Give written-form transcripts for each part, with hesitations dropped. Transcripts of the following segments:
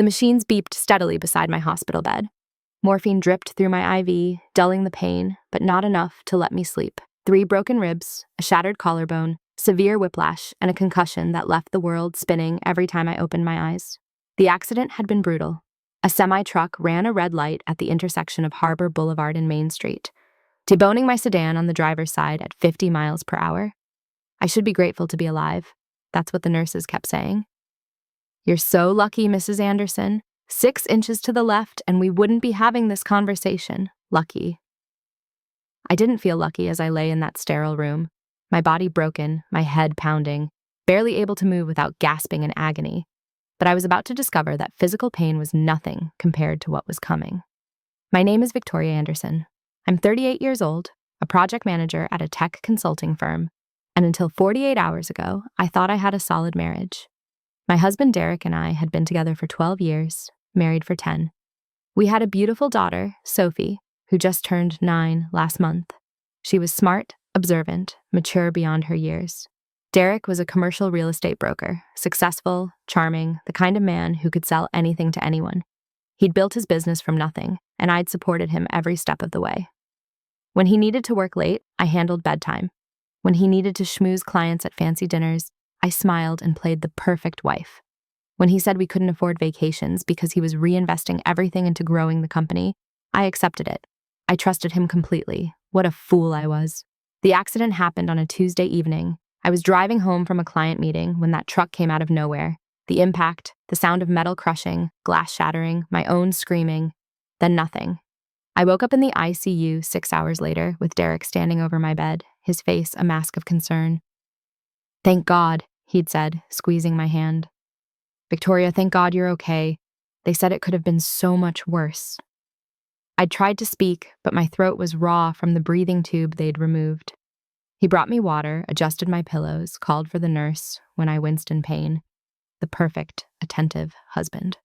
The machines beeped steadily beside my hospital bed. Morphine dripped through my IV, dulling the pain, but not enough to let me sleep. 3 broken ribs, a shattered collarbone, severe whiplash, and a concussion that left the world spinning every time I opened my eyes. The accident had been brutal. A semi-truck ran a red light at the intersection of Harbor Boulevard and Main Street, deboning my sedan on the driver's side at 50 miles per hour. I should be grateful to be alive. That's what the nurses kept saying. "You're so lucky, Mrs. Anderson. 6 inches to the left and we wouldn't be having this conversation. Lucky." I didn't feel lucky as I lay in that sterile room, my body broken, my head pounding, barely able to move without gasping in agony. But I was about to discover that physical pain was nothing compared to what was coming. My name is Victoria Anderson. I'm 38 years old, a project manager at a tech consulting firm, and until 48 hours ago, I thought I had a solid marriage. My husband Derek and I had been together for 12 years, married for 10. We had a beautiful daughter, Sophie, who just turned 9 last month. She was smart, observant, mature beyond her years. Derek was a commercial real estate broker, successful, charming, the kind of man who could sell anything to anyone. He'd built his business from nothing, and I'd supported him every step of the way. When he needed to work late, I handled bedtime. When he needed to schmooze clients at fancy dinners, I smiled and played the perfect wife. When he said we couldn't afford vacations because he was reinvesting everything into growing the company, I accepted it. I trusted him completely. What a fool I was. The accident happened on a Tuesday evening. I was driving home from a client meeting when that truck came out of nowhere. The impact, the sound of metal crushing, glass shattering, my own screaming, then nothing. I woke up in the ICU 6 hours later with Derek standing over my bed, his face a mask of concern. "Thank God," he'd said, squeezing my hand. "Victoria, thank God you're okay. They said it could have been so much worse." I'd tried to speak, but my throat was raw from the breathing tube they'd removed. He brought me water, adjusted my pillows, called for the nurse when I winced in pain. The perfect, attentive husband.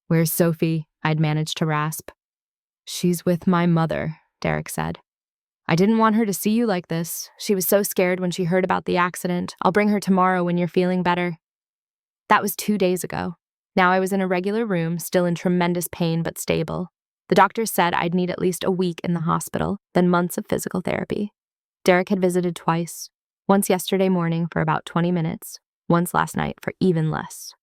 "Where's Sophie?" I'd managed to rasp. "She's with my mother," Derek said. "I didn't want her to see you like this. She was so scared when she heard about the accident. I'll bring her tomorrow when you're feeling better." That was 2 days ago. Now I was in a regular room, still in tremendous pain but stable. The doctors said I'd need at least a week in the hospital, then months of physical therapy. Derek had visited twice, once yesterday morning for about 20 minutes, once last night for even less.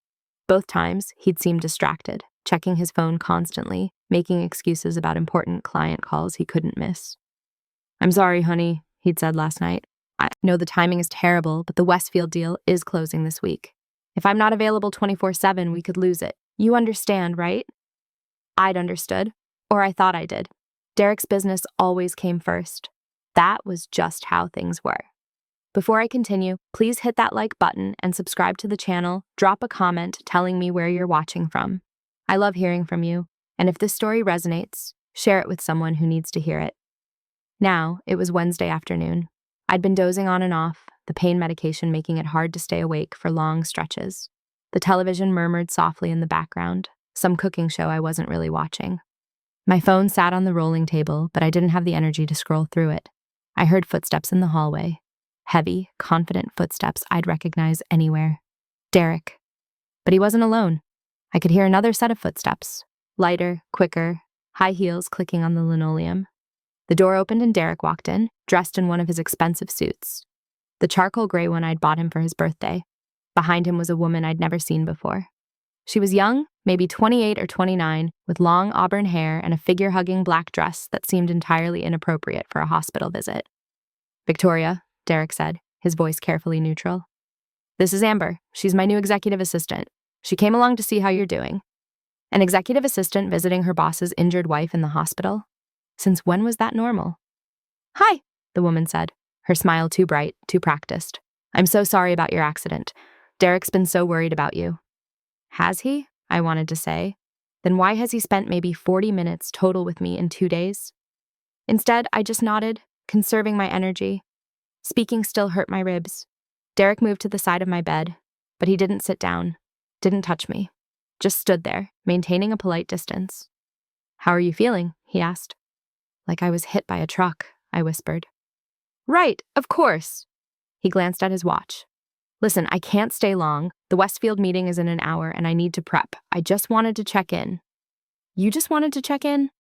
Both times, he'd seemed distracted, checking his phone constantly, making excuses about important client calls he couldn't miss. "I'm sorry, honey," he'd said last night. "I know the timing is terrible, but the Westfield deal is closing this week. If I'm not available 24/7, we could lose it. You understand, right?" I'd understood, or I thought I did. Derek's business always came first. That was just how things were. Before I continue, please hit that like button and subscribe to the channel. Drop a comment telling me where you're watching from. I love hearing from you, and if this story resonates, share it with someone who needs to hear it. Now, it was Wednesday afternoon. I'd been dozing on and off, the pain medication making it hard to stay awake for long stretches. The television murmured softly in the background, some cooking show I wasn't really watching. My phone sat on the rolling table, but I didn't have the energy to scroll through it. I heard footsteps in the hallway. Heavy, confident footsteps I'd recognize anywhere. Derek. But he wasn't alone. I could hear another set of footsteps. Lighter, quicker, high heels clicking on the linoleum. The door opened and Derek walked in, dressed in one of his expensive suits. The charcoal gray one I'd bought him for his birthday. Behind him was a woman I'd never seen before. She was young, maybe 28 or 29, with long auburn hair and a figure-hugging black dress that seemed entirely inappropriate for a hospital visit. "Victoria," Derek said, his voice carefully neutral. "This is Amber. She's my new executive assistant. She came along to see how you're doing." An executive assistant visiting her boss's injured wife in the hospital? Since when was that normal? "Hi," the woman said, her smile too bright, too practiced. "I'm so sorry about your accident. Derek's been so worried about you." Has he? I wanted to say. Then why has he spent maybe 40 minutes total with me in 2 days? Instead, I just nodded, conserving my energy. Speaking still hurt my ribs. Derek moved to the side of my bed, but he didn't sit down, didn't touch me, just stood there, maintaining a polite distance. "How are you feeling?" he asked. "Like I was hit by a truck," I whispered. "Right, of course." He glanced at his watch. Listen, I can't stay long. The Westfield meeting is in an hour and I need to prep. I just wanted to check in. You just wanted to check in?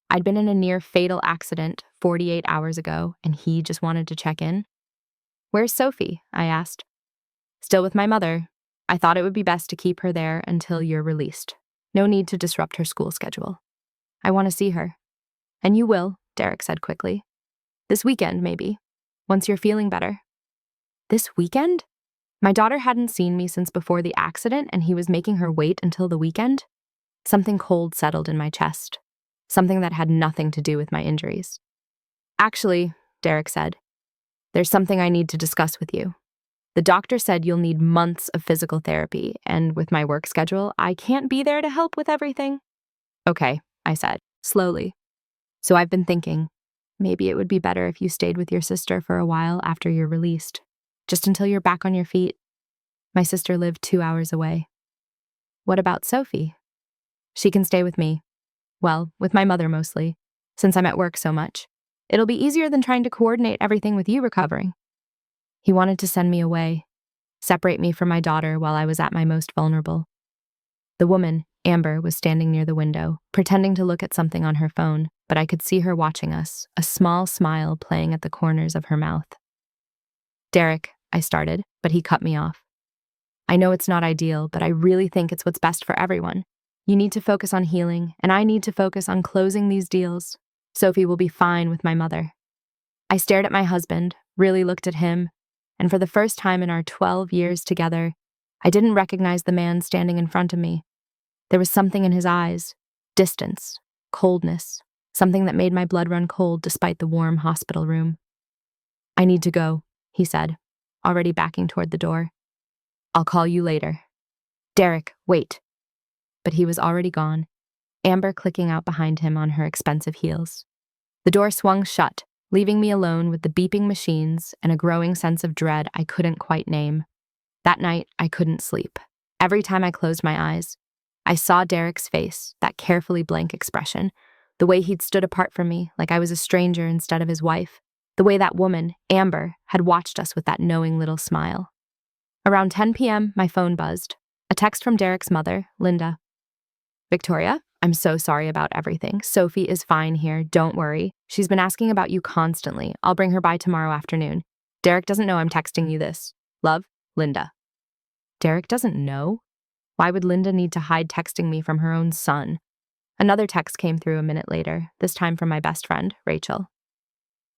I'd been in a near fatal accident 48 hours ago and he just wanted to check in. Where's Sophie? I asked. Still with my mother. I thought it would be best to keep her there until you're released. No need to disrupt her school schedule. I want to see her. And you will, Derek said quickly. This weekend, maybe. Once you're feeling better. This weekend? My daughter hadn't seen me since before the accident and he was making her wait until the weekend? Something cold settled in my chest. Something that had nothing to do with my injuries. Actually, Derek said, there's something I need to discuss with you. The doctor said you'll need months of physical therapy, and with my work schedule, I can't be there to help with everything. Okay, I said, slowly. So I've been thinking, maybe it would be better if you stayed with your sister for a while after you're released, just until you're back on your feet. My sister lived 2 hours away. What about Sophie? She can stay with me. Well, with my mother mostly, since I'm at work so much. It'll be easier than trying to coordinate everything with you recovering. He wanted to send me away, separate me from my daughter while I was at my most vulnerable. The woman, Amber, was standing near the window, pretending to look at something on her phone, but I could see her watching us, a small smile playing at the corners of her mouth. Derek, I started, but he cut me off. I know it's not ideal, but I really think it's what's best for everyone. You need to focus on healing, and I need to focus on closing these deals. Sophie will be fine with my mother. I stared at my husband, really looked at him, and for the first time in our 12 years together, I didn't recognize the man standing in front of me. There was something in his eyes, distance, coldness, something that made my blood run cold despite the warm hospital room. I need to go, he said, already backing toward the door. I'll call you later. Derek, wait. But he was already gone, Amber clicking out behind him on her expensive heels. The door swung shut, leaving me alone with the beeping machines and a growing sense of dread I couldn't quite name. That night, I couldn't sleep. Every time I closed my eyes, I saw Derek's face, that carefully blank expression, the way he'd stood apart from me like I was a stranger instead of his wife, the way that woman, Amber, had watched us with that knowing little smile. Around 10 p.m., my phone buzzed. A text from Derek's mother, Linda. Victoria, I'm so sorry about everything. Sophie is fine here, don't worry. She's been asking about you constantly. I'll bring her by tomorrow afternoon. Derek doesn't know I'm texting you this. Love, Linda. Derek doesn't know? Why would Linda need to hide texting me from her own son? Another text came through a minute later, this time from my best friend, Rachel.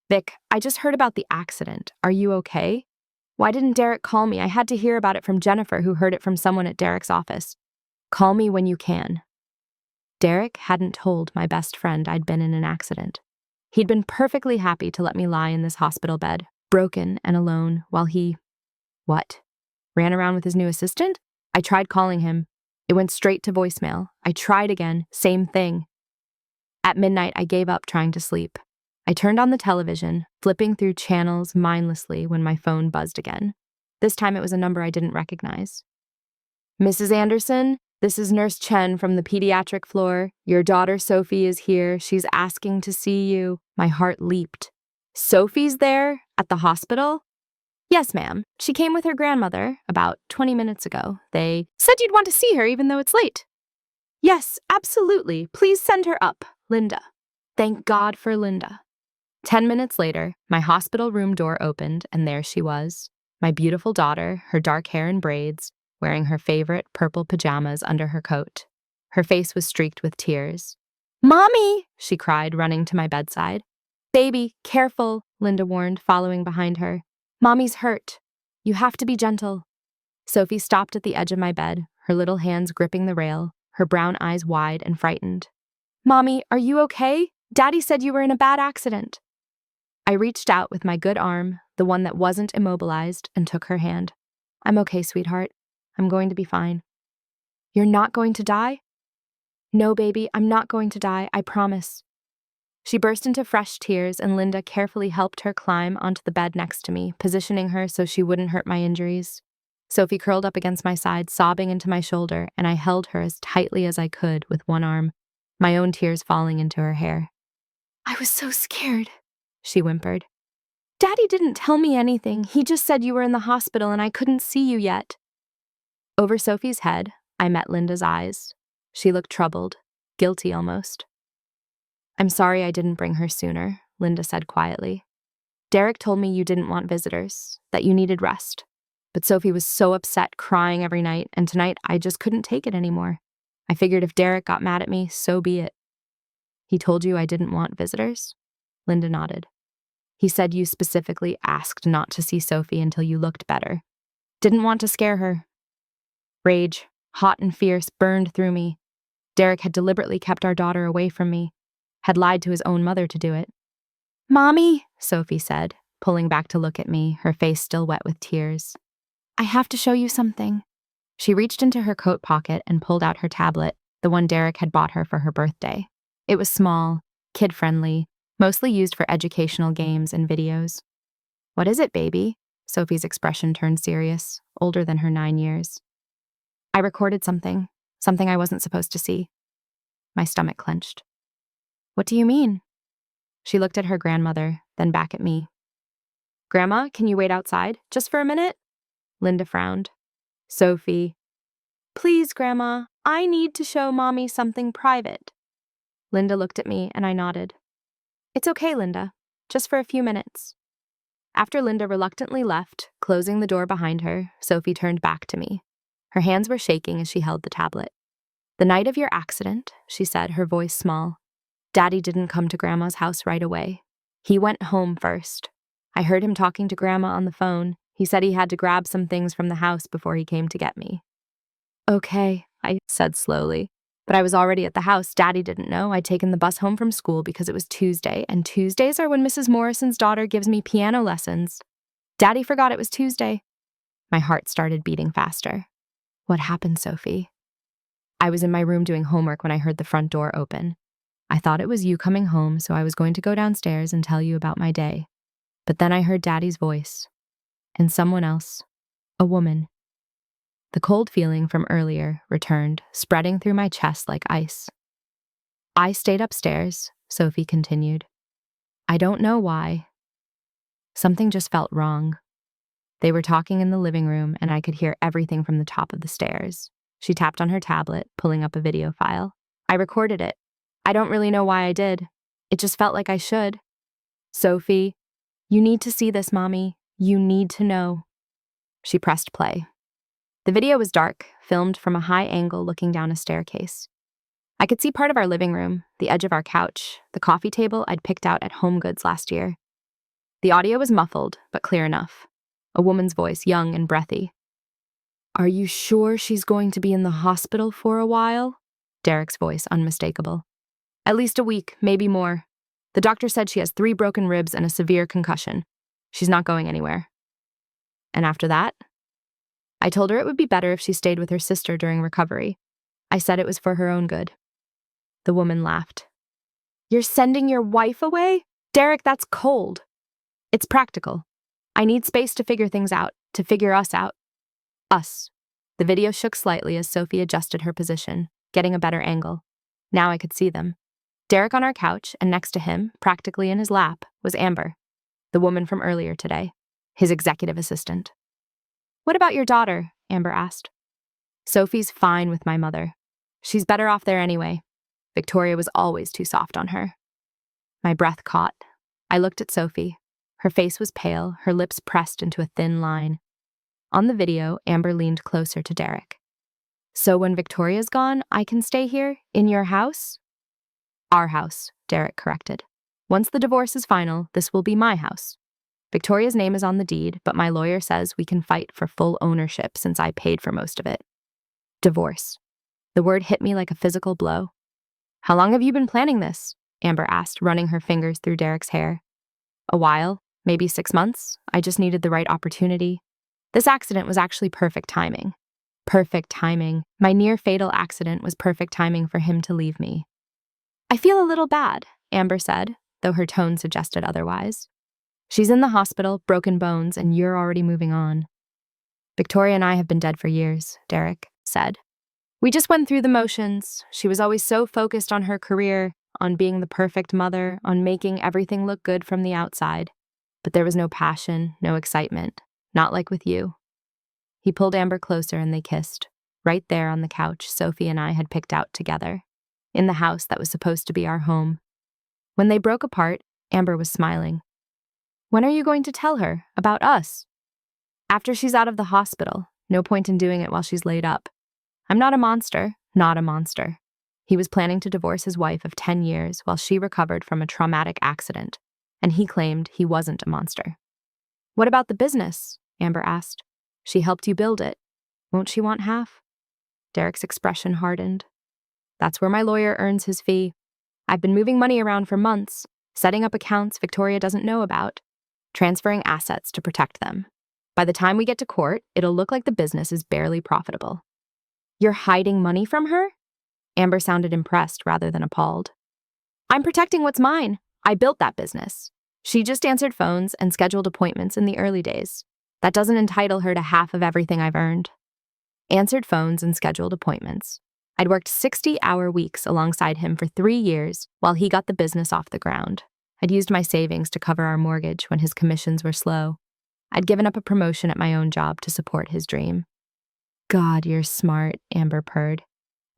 Vic, I just heard about the accident. Are you okay? Why didn't Derek call me? I had to hear about it from Jennifer, who heard it from someone at Derek's office. Call me when you can. Derek hadn't told my best friend I'd been in an accident. He'd been perfectly happy to let me lie in this hospital bed, broken and alone, while he… What? Ran around with his new assistant? I tried calling him. It went straight to voicemail. I tried again, same thing. At midnight, I gave up trying to sleep. I turned on the television, flipping through channels mindlessly when my phone buzzed again. This time it was a number I didn't recognize. Mrs. Anderson, this is Nurse Chen from the pediatric floor. Your daughter Sophie is here. She's asking to see you. My heart leaped. Sophie's there? At the hospital? Yes, ma'am. She came with her grandmother about 20 minutes ago. They said you'd want to see her even though it's late. Yes, absolutely. Please send her up. Linda. Thank God for Linda. 10 minutes later, my hospital room door opened, and there she was, my beautiful daughter, her dark hair in braids, wearing her favorite purple pajamas under her coat. Her face was streaked with tears. Mommy, she cried, running to my bedside. Baby, careful, Linda warned, following behind her. Mommy's hurt. You have to be gentle. Sophie stopped at the edge of my bed, her little hands gripping the rail, her brown eyes wide and frightened. Mommy, are you okay? Daddy said you were in a bad accident. I reached out with my good arm, the one that wasn't immobilized, and took her hand. I'm okay, sweetheart. I'm going to be fine. You're not going to die? No, baby, I'm not going to die, I promise. She burst into fresh tears, and Linda carefully helped her climb onto the bed next to me, positioning her so she wouldn't hurt my injuries. Sophie curled up against my side, sobbing into my shoulder, and I held her as tightly as I could with one arm, my own tears falling into her hair. I was so scared, she whimpered. Daddy didn't tell me anything. He just said you were in the hospital and I couldn't see you yet. Over Sophie's head, I met Linda's eyes. She looked troubled, guilty almost. I'm sorry I didn't bring her sooner, Linda said quietly. Derek told me you didn't want visitors, that you needed rest. But Sophie was so upset, crying every night, and tonight I just couldn't take it anymore. I figured if Derek got mad at me, so be it. He told you I didn't want visitors? Linda nodded. He said you specifically asked not to see Sophie until you looked better. Didn't want to scare her. Rage, hot and fierce, burned through me. Derek had deliberately kept our daughter away from me, had lied to his own mother to do it. Mommy, Sophie said, pulling back to look at me, her face still wet with tears. I have to show you something. She reached into her coat pocket and pulled out her tablet, the one Derek had bought her for her birthday. It was small, kid-friendly, mostly used for educational games and videos. What is it, baby? Sophie's expression turned serious, older than her 9 years. I recorded something I wasn't supposed to see. My stomach clenched. What do you mean? She looked at her grandmother, then back at me. Grandma, can you wait outside, just for a minute? Linda frowned. Sophie. Please, Grandma, I need to show Mommy something private. Linda looked at me and I nodded. It's okay, Linda, just for a few minutes. After Linda reluctantly left, closing the door behind her, Sophie turned back to me. Her hands were shaking as she held the tablet. The night of your accident, she said, her voice small. Daddy didn't come to Grandma's house right away. He went home first. I heard him talking to Grandma on the phone. He said he had to grab some things from the house before he came to get me. Okay, I said slowly. But I was already at the house. Daddy didn't know. I'd taken the bus home from school because it was Tuesday, and Tuesdays are when Mrs. Morrison's daughter gives me piano lessons. Daddy forgot it was Tuesday. My heart started beating faster. What happened, Sophie? I was in my room doing homework when I heard the front door open. I thought it was you coming home, so I was going to go downstairs and tell you about my day. But then I heard Daddy's voice. And someone else. A woman. The cold feeling from earlier returned, spreading through my chest like ice. I stayed upstairs, Sophie continued. I don't know why. Something just felt wrong. They were talking in the living room, and I could hear everything from the top of the stairs. She tapped on her tablet, pulling up a video file. I recorded it. I don't really know why I did. It just felt like I should. Sophie, you need to see this, Mommy. You need to know. She pressed play. The video was dark, filmed from a high angle looking down a staircase. I could see part of our living room, the edge of our couch, the coffee table I'd picked out at Home Goods last year. The audio was muffled, but clear enough. A woman's voice, young and breathy. Are you sure she's going to be in the hospital for a while? Derek's voice, unmistakable. At least a week, maybe more. The doctor said she has 3 broken ribs and a severe concussion. She's not going anywhere. And after that? I told her it would be better if she stayed with her sister during recovery. I said it was for her own good. The woman laughed. You're sending your wife away? Derek, that's cold. It's practical. I need space to figure things out, to figure us out. Us. The video shook slightly as Sophie adjusted her position, getting a better angle. Now I could see them. Derek on our couch, and next to him, practically in his lap, was Amber, the woman from earlier today, his executive assistant. What about your daughter? Amber asked. Sophie's fine with my mother. She's better off there anyway. Victoria was always too soft on her. My breath caught. I looked at Sophie. Her face was pale, her lips pressed into a thin line. On the video, Amber leaned closer to Derek. So when Victoria's gone, I can stay here, in your house? Our house, Derek corrected. Once the divorce is final, this will be my house. Victoria's name is on the deed, but my lawyer says we can fight for full ownership since I paid for most of it. Divorce. The word hit me like a physical blow. How long have you been planning this? Amber asked, running her fingers through Derek's hair. A while, maybe 6 months. I just needed the right opportunity. This accident was actually perfect timing. Perfect timing. My near-fatal accident was perfect timing for him to leave me. I feel a little bad, Amber said, though her tone suggested otherwise. She's in the hospital, broken bones, and you're already moving on. Victoria and I have been dead for years, Derek said. We just went through the motions. She was always so focused on her career, on being the perfect mother, on making everything look good from the outside. but there was no passion, no excitement, not like with you. He pulled Amber closer and they kissed, right there on the couch Sophie and I had picked out together, in the house that was supposed to be our home. When they broke apart, Amber was smiling. When are you going to tell her about us? After she's out of the hospital. No point in doing it while she's laid up. I'm not a monster, not a monster. He was planning to divorce his wife of 10 years while she recovered from a traumatic accident, and he claimed he wasn't a monster. What about the business? Amber asked. She helped you build it. Won't she want half? Derek's expression hardened. That's where my lawyer earns his fee. I've been moving money around for months, setting up accounts Victoria doesn't know about, transferring assets to protect them. By the time we get to court, it'll look like the business is barely profitable. You're hiding money from her? Amber sounded impressed rather than appalled. I'm protecting what's mine. I built that business. She just answered phones and scheduled appointments in the early days. That doesn't entitle her to half of everything I've earned. Answered phones and scheduled appointments. I'd worked 60-hour weeks alongside him for 3 years while he got the business off the ground. I'd used my savings to cover our mortgage when his commissions were slow. I'd given up a promotion at my own job to support his dream. God, you're smart, Amber purred.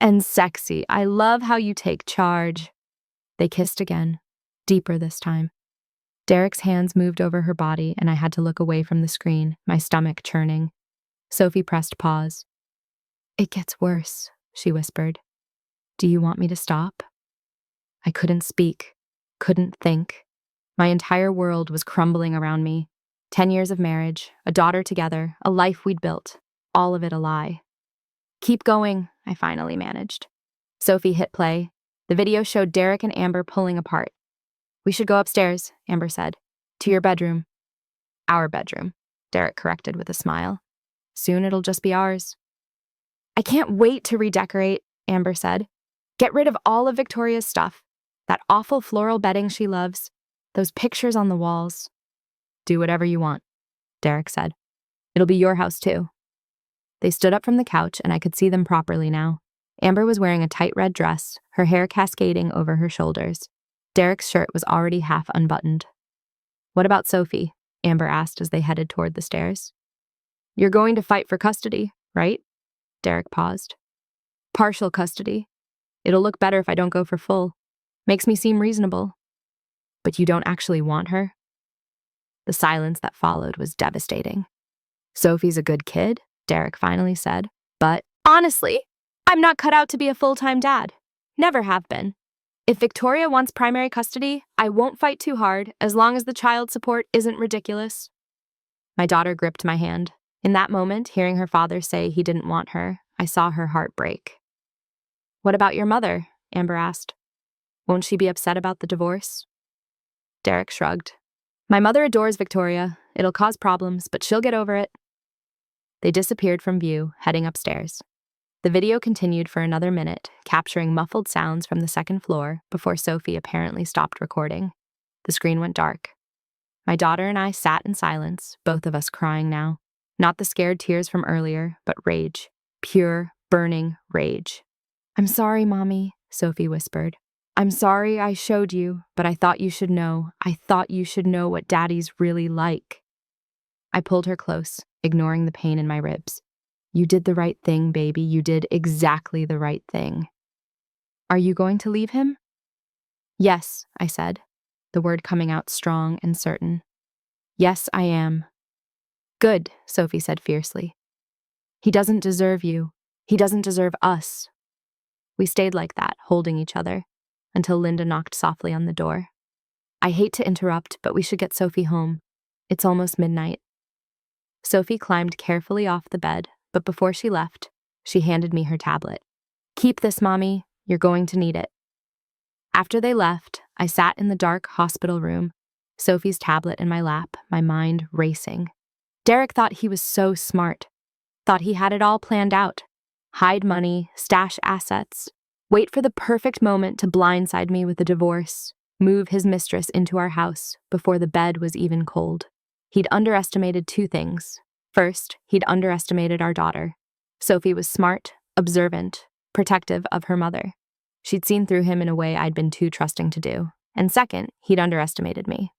And sexy. I love how you take charge. They kissed again, deeper this time. Derek's hands moved over her body and I had to look away from the screen, my stomach churning. Sophie pressed pause. It gets worse, she whispered. Do you want me to stop? I couldn't speak, couldn't think. My entire world was crumbling around me. 10 years of marriage, a daughter together, a life we'd built, all of it a lie. Keep going, I finally managed. Sophie hit play. The video showed Derek and Amber pulling apart. We should go upstairs, Amber said. To your bedroom. Our bedroom, Derek corrected with a smile. Soon it'll just be ours. I can't wait to redecorate, Amber said. Get rid of all of Victoria's stuff. That awful floral bedding she loves. Those pictures on the walls. Do whatever you want, Derek said. It'll be your house too. They stood up from the couch and I could see them properly now. Amber was wearing a tight red dress, her hair cascading over her shoulders. Derek's shirt was already half unbuttoned. What about Sophie? Amber asked as they headed toward the stairs. You're going to fight for custody, right? Derek paused. Partial custody. It'll look better if I don't go for full. Makes me seem reasonable. But you don't actually want her? The silence that followed was devastating. Sophie's a good kid, Derek finally said, but honestly, I'm not cut out to be a full-time dad. Never have been. If Victoria wants primary custody, I won't fight too hard as long as the child support isn't ridiculous. My daughter gripped my hand. In that moment, hearing her father say he didn't want her, I saw her heart break. What about your mother? Amber asked. Won't she be upset about the divorce? Derek shrugged. My mother adores Victoria. It'll cause problems, but she'll get over it. They disappeared from view, heading upstairs. The video continued for another minute, capturing muffled sounds from the second floor before Sophie apparently stopped recording. The screen went dark. My daughter and I sat in silence, both of us crying now. Not the scared tears from earlier, but rage. Pure, burning rage. I'm sorry, Mommy, Sophie whispered. I'm sorry I showed you, but I thought you should know. I thought you should know what Daddy's really like. I pulled her close, ignoring the pain in my ribs. You did the right thing, baby. You did exactly the right thing. Are you going to leave him? Yes, I said, the word coming out strong and certain. Yes, I am. Good, Sophie said fiercely. He doesn't deserve you. He doesn't deserve us. We stayed like that, holding each other, until Linda knocked softly on the door. I hate to interrupt, but we should get Sophie home. It's almost midnight. Sophie climbed carefully off the bed, but before she left, she handed me her tablet. Keep this, Mommy. You're going to need it. After they left, I sat in the dark hospital room, Sophie's tablet in my lap, my mind racing. Derek thought he was so smart, thought he had it all planned out. Hide money, stash assets, wait for the perfect moment to blindside me with a divorce, move his mistress into our house before the bed was even cold. He'd underestimated 2 things. First, he'd underestimated our daughter. Sophie was smart, observant, protective of her mother. She'd seen through him in a way I'd been too trusting to do. And second, he'd underestimated me.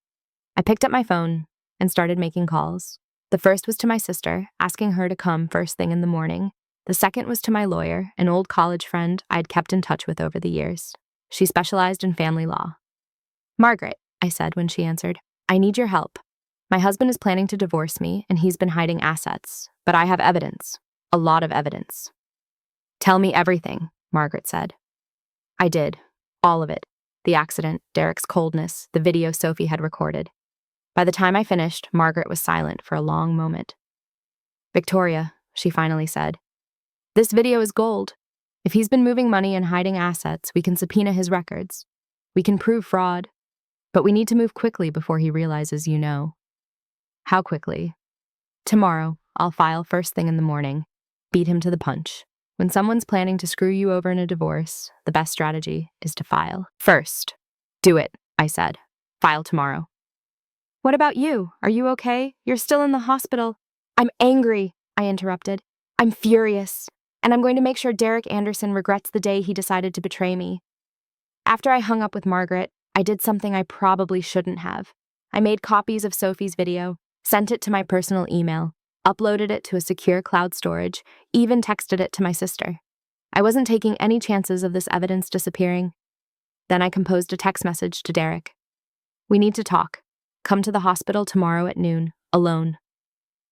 I picked up my phone, and started making calls. The first was to my sister, asking her to come first thing in the morning. The second was to my lawyer, an old college friend I had kept in touch with over the years. She specialized in family law. "Margaret," I said when she answered, "I need your help. My husband is planning to divorce me, and he's been hiding assets, but I have evidence. A lot of evidence." "Tell me everything," Margaret said. I did. All of it. The accident, Derek's coldness, the video Sophie had recorded. By the time I finished, Margaret was silent for a long moment. "Victoria," she finally said, "this video is gold. If he's been moving money and hiding assets, we can subpoena his records. We can prove fraud. But we need to move quickly before he realizes you know." "How quickly?" "Tomorrow, I'll file first thing in the morning. Beat him to the punch. When someone's planning to screw you over in a divorce, the best strategy is to file first." "Do it," I said. "File tomorrow." "What about you? Are you okay? You're still in the hospital." "I'm angry," I interrupted. "I'm furious. And I'm going to make sure Derek Anderson regrets the day he decided to betray me." After I hung up with Margaret, I did something I probably shouldn't have. I made copies of Sophie's video, sent it to my personal email, uploaded it to a secure cloud storage, even texted it to my sister. I wasn't taking any chances of this evidence disappearing. Then I composed a text message to Derek. "We need to talk. Come to the hospital tomorrow at noon, alone."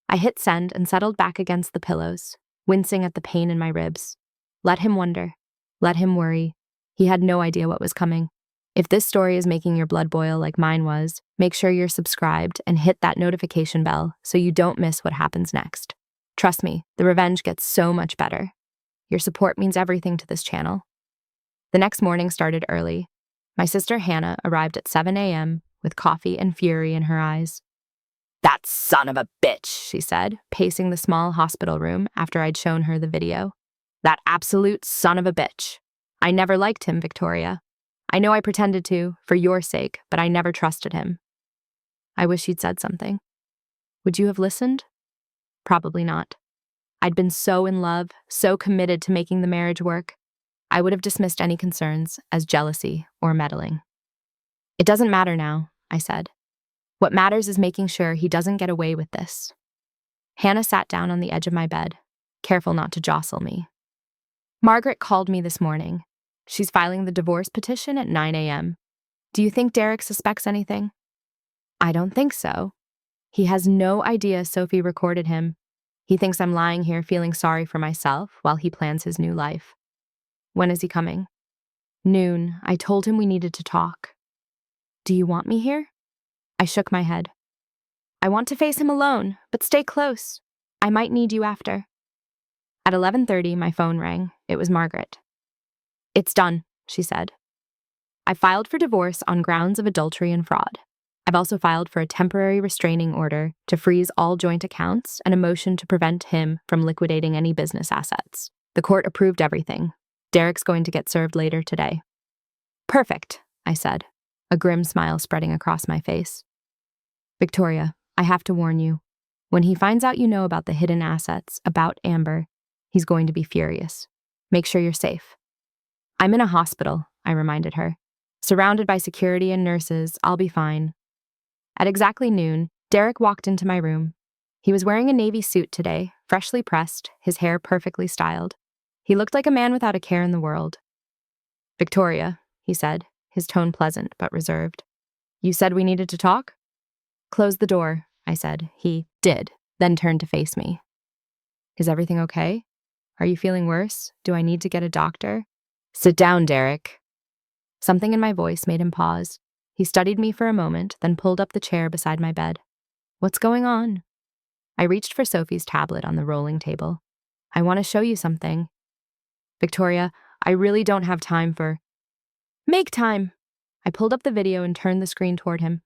I hit send and settled back against the pillows, wincing at the pain in my ribs. Let him wonder. Let him worry. He had no idea what was coming. If this story is making your blood boil like mine was, make sure you're subscribed and hit that notification bell so you don't miss what happens next. Trust me, the revenge gets so much better. Your support means everything to this channel. The next morning started early. My sister Hannah arrived at 7 a.m. with coffee and fury in her eyes. "That son of a bitch," she said, pacing the small hospital room after I'd shown her the video. "That absolute son of a bitch. I never liked him, Victoria. I know I pretended to, for your sake, but I never trusted him." I wish you'd said something. Would you have listened? Probably not. I'd been so in love, so committed to making the marriage work. I would have dismissed any concerns as jealousy or meddling. "It doesn't matter now," I said. "What matters is making sure he doesn't get away with this." Hannah sat down on the edge of my bed, careful not to jostle me. "Margaret called me this morning. She's filing the divorce petition at 9 a.m. Do you think Derek suspects anything?" "I don't think so. He has no idea Sophie recorded him. He thinks I'm lying here feeling sorry for myself while he plans his new life." "When is he coming?" "Noon. I told him we needed to talk." "Do you want me here?" I shook my head. "I want to face him alone, but stay close. I might need you after." At 11:30, my phone rang. It was Margaret. "It's done," she said. "I filed for divorce on grounds of adultery and fraud. I've also filed for a temporary restraining order to freeze all joint accounts and a motion to prevent him from liquidating any business assets. The court approved everything. Derek's going to get served later today." "Perfect," I said, a grim smile spreading across my face. "Victoria, I have to warn you. When he finds out you know about the hidden assets, about Amber, he's going to be furious. Make sure you're safe." "I'm in a hospital," I reminded her. "Surrounded by security and nurses, I'll be fine." At exactly noon, Derek walked into my room. He was wearing a navy suit today, freshly pressed, his hair perfectly styled. He looked like a man without a care in the world. "Victoria," he said, his tone pleasant but reserved. "You said we needed to talk?" "Close the door," I said. He did, then turned to face me. "Is everything okay? Are you feeling worse? Do I need to get a doctor?" "Sit down, Derek." Something in my voice made him pause. He studied me for a moment, then pulled up the chair beside my bed. "What's going on?" I reached for Sophie's tablet on the rolling table. "I want to show you something." "Victoria, I really don't have time for—" "Make time." I pulled up the video and turned the screen toward him.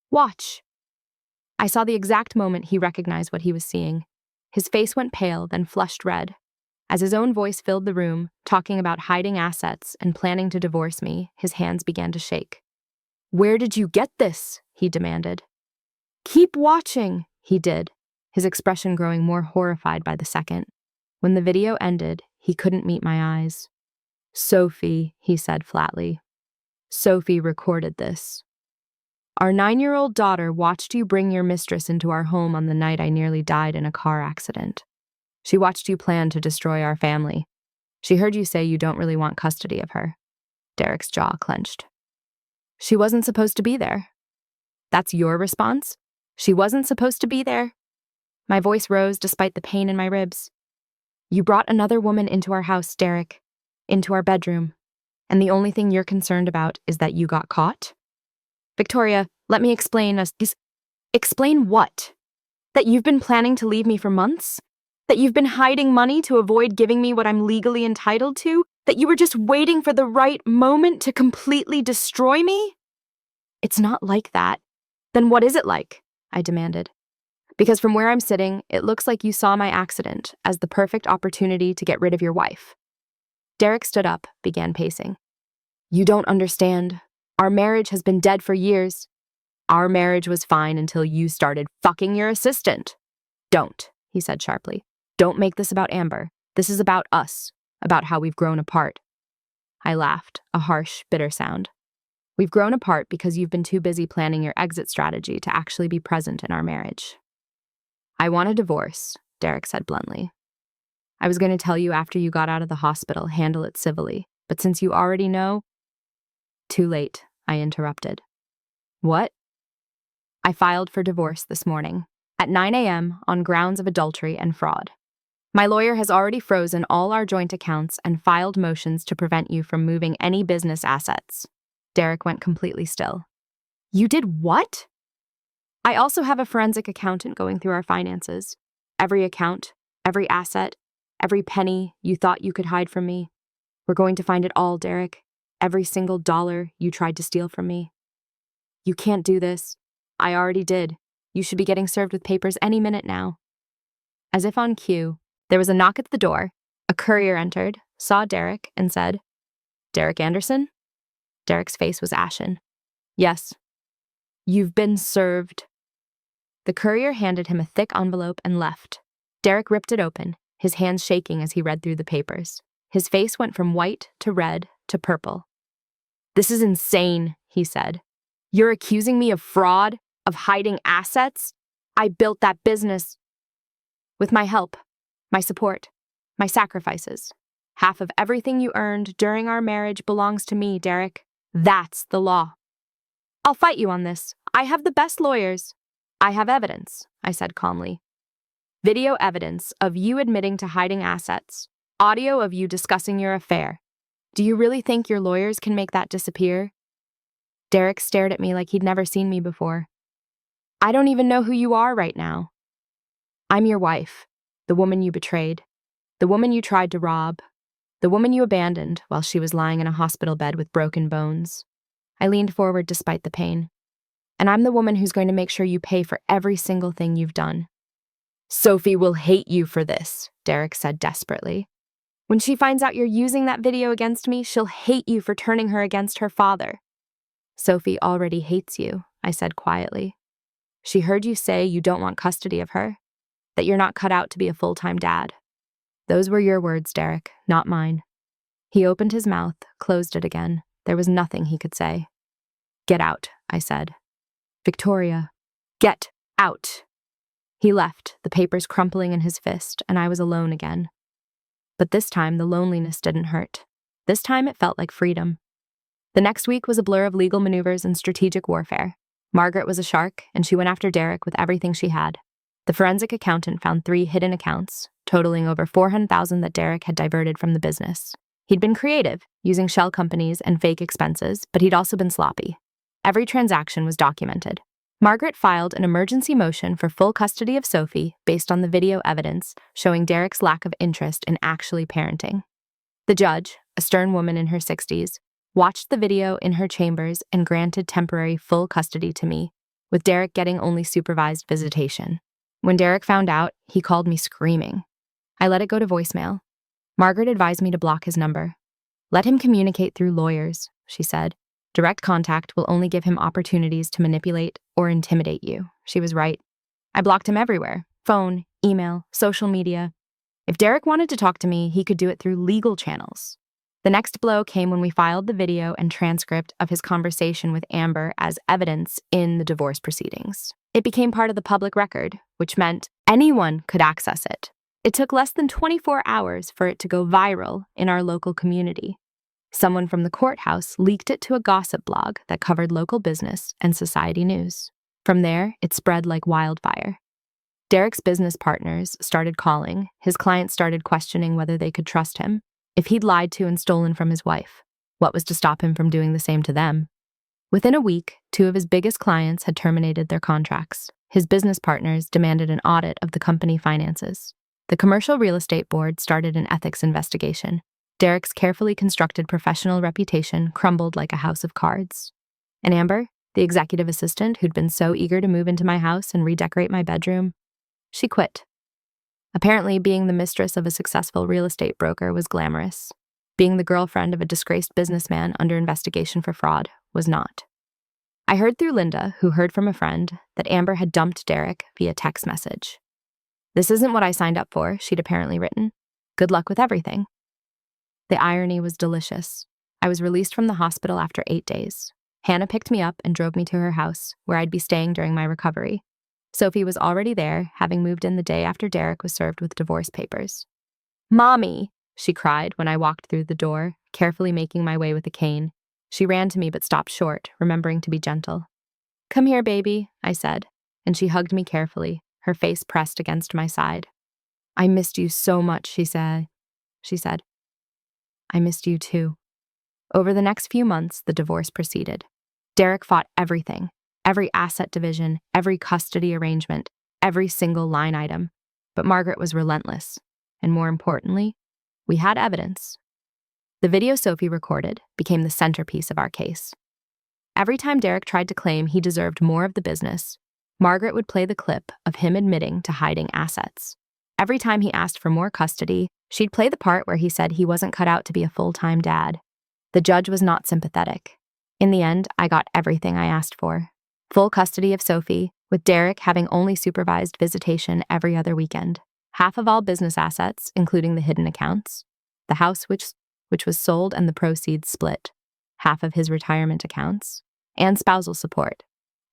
"Watch." I saw the exact moment he recognized what he was seeing. His face went pale, then flushed red. As his own voice filled the room, talking about hiding assets and planning to divorce me, his hands began to shake. "Where did you get this?" he demanded. "Keep watching." He did, his expression growing more horrified by the second. When the video ended, he couldn't meet my eyes. "Sophie," he said flatly. "Sophie recorded this." Our 9-year-old daughter watched you bring your mistress into our home on the night I nearly died in a car accident. She watched you plan to destroy our family. She heard you say you don't really want custody of her. Derek's jaw clenched. She wasn't supposed to be there. That's your response? She wasn't supposed to be there? My voice rose despite the pain in my ribs. You brought another woman into our house, Derek, into our bedroom, and the only thing you're concerned about is that you got caught? Victoria, let me explain. Explain what? That you've been planning to leave me for months? That you've been hiding money to avoid giving me what I'm legally entitled to? That you were just waiting for the right moment to completely destroy me? It's not like that. Then what is it like? I demanded. Because from where I'm sitting, it looks like you saw my accident as the perfect opportunity to get rid of your wife. Derek stood up, began pacing. You don't understand. Our marriage has been dead for years. Our marriage was fine until you started fucking your assistant. Don't, he said sharply. Don't make this about Amber. This is about us, about how we've grown apart. I laughed, a harsh, bitter sound. We've grown apart because you've been too busy planning your exit strategy to actually be present in our marriage. I want a divorce, Derek said bluntly. I was going to tell you after you got out of the hospital, handle it civilly, but since you already know… Too late, I interrupted. What? I filed for divorce this morning, at 9 a.m. on grounds of adultery and fraud. My lawyer has already frozen all our joint accounts and filed motions to prevent you from moving any business assets. Derek went completely still. You did what? I also have a forensic accountant going through our finances. Every account, every asset, every penny you thought you could hide from me. We're going to find it all, Derek. Every single dollar you tried to steal from me. You can't do this. I already did. You should be getting served with papers any minute now. As if on cue, there was a knock at the door. A courier entered, saw Derek, and said, Derek Anderson? Derek's face was ashen. Yes. You've been served. The courier handed him a thick envelope and left. Derek ripped it open, his hands shaking as he read through the papers. His face went from white to red to purple. This is insane, he said. You're accusing me of fraud, of hiding assets? I built that business. With my help, my support, my sacrifices. Half of everything you earned during our marriage belongs to me, Derek. That's the law. I'll fight you on this. I have the best lawyers. I have evidence, I said calmly. Video evidence of you admitting to hiding assets. Audio of you discussing your affair. Do you really think your lawyers can make that disappear? Derek stared at me like he'd never seen me before. I don't even know who you are right now. I'm your wife, the woman you betrayed, the woman you tried to rob, the woman you abandoned while she was lying in a hospital bed with broken bones. I leaned forward despite the pain. And I'm the woman who's going to make sure you pay for every single thing you've done. Sophie will hate you for this, Derek said desperately. When she finds out you're using that video against me, she'll hate you for turning her against her father. Sophie already hates you, I said quietly. She heard you say you don't want custody of her, that you're not cut out to be a full-time dad. Those were your words, Derek, not mine. He opened his mouth, closed it again. There was nothing he could say. Get out, I said. Victoria, get out. He left, the papers crumpling in his fist, and I was alone again. But this time, the loneliness didn't hurt. This time, it felt like freedom. The next week was a blur of legal maneuvers and strategic warfare. Margaret was a shark, and she went after Derek with everything she had. The forensic accountant found 3 hidden accounts, totaling over $400,000 that Derek had diverted from the business. He'd been creative, using shell companies and fake expenses, but he'd also been sloppy. Every transaction was documented. Margaret filed an emergency motion for full custody of Sophie based on the video evidence showing Derek's lack of interest in actually parenting. The judge, a stern woman in her 60s, watched the video in her chambers and granted temporary full custody to me, with Derek getting only supervised visitation. When Derek found out, he called me screaming. I let it go to voicemail. Margaret advised me to block his number. Let him communicate through lawyers, she said. Direct contact will only give him opportunities to manipulate or intimidate you. She was right. I blocked him everywhere. Phone, email, social media. If Derek wanted to talk to me, he could do it through legal channels. The next blow came when we filed the video and transcript of his conversation with Amber as evidence in the divorce proceedings. It became part of the public record, which meant anyone could access it. It took less than 24 hours for it to go viral in our local community. Someone from the courthouse leaked it to a gossip blog that covered local business and society news. From there, it spread like wildfire. Derek's business partners started calling. His clients started questioning whether they could trust him. If he'd lied to and stolen from his wife, what was to stop him from doing the same to them? Within a week, 2 of his biggest clients had terminated their contracts. His business partners demanded an audit of the company finances. The Commercial Real Estate Board started an ethics investigation. Derek's carefully constructed professional reputation crumbled like a house of cards. And Amber, the executive assistant who'd been so eager to move into my house and redecorate my bedroom, she quit. Apparently, being the mistress of a successful real estate broker was glamorous. Being the girlfriend of a disgraced businessman under investigation for fraud was not. I heard through Linda, who heard from a friend, that Amber had dumped Derek via text message. "This isn't what I signed up for," she'd apparently written. "Good luck with everything." The irony was delicious. I was released from the hospital after 8 days. Hannah picked me up and drove me to her house, where I'd be staying during my recovery. Sophie was already there, having moved in the day after Derek was served with divorce papers. "Mommy!" she cried when I walked through the door, carefully making my way with a cane. She ran to me but stopped short, remembering to be gentle. "Come here, baby," I said, and she hugged me carefully, her face pressed against my side. "I missed you so much," she said. "I missed you too." Over the next few months, the divorce proceeded. Derek fought everything. Every asset division, every custody arrangement, every single line item. But Margaret was relentless. And more importantly, we had evidence. The video Sophie recorded became the centerpiece of our case. Every time Derek tried to claim he deserved more of the business, Margaret would play the clip of him admitting to hiding assets. Every time he asked for more custody, she'd play the part where he said he wasn't cut out to be a full-time dad. The judge was not sympathetic. In the end, I got everything I asked for. Full custody of Sophie, with Derek having only supervised visitation every other weekend. Half of all business assets, including the hidden accounts. The house which was sold and the proceeds split. Half of his retirement accounts. And spousal support,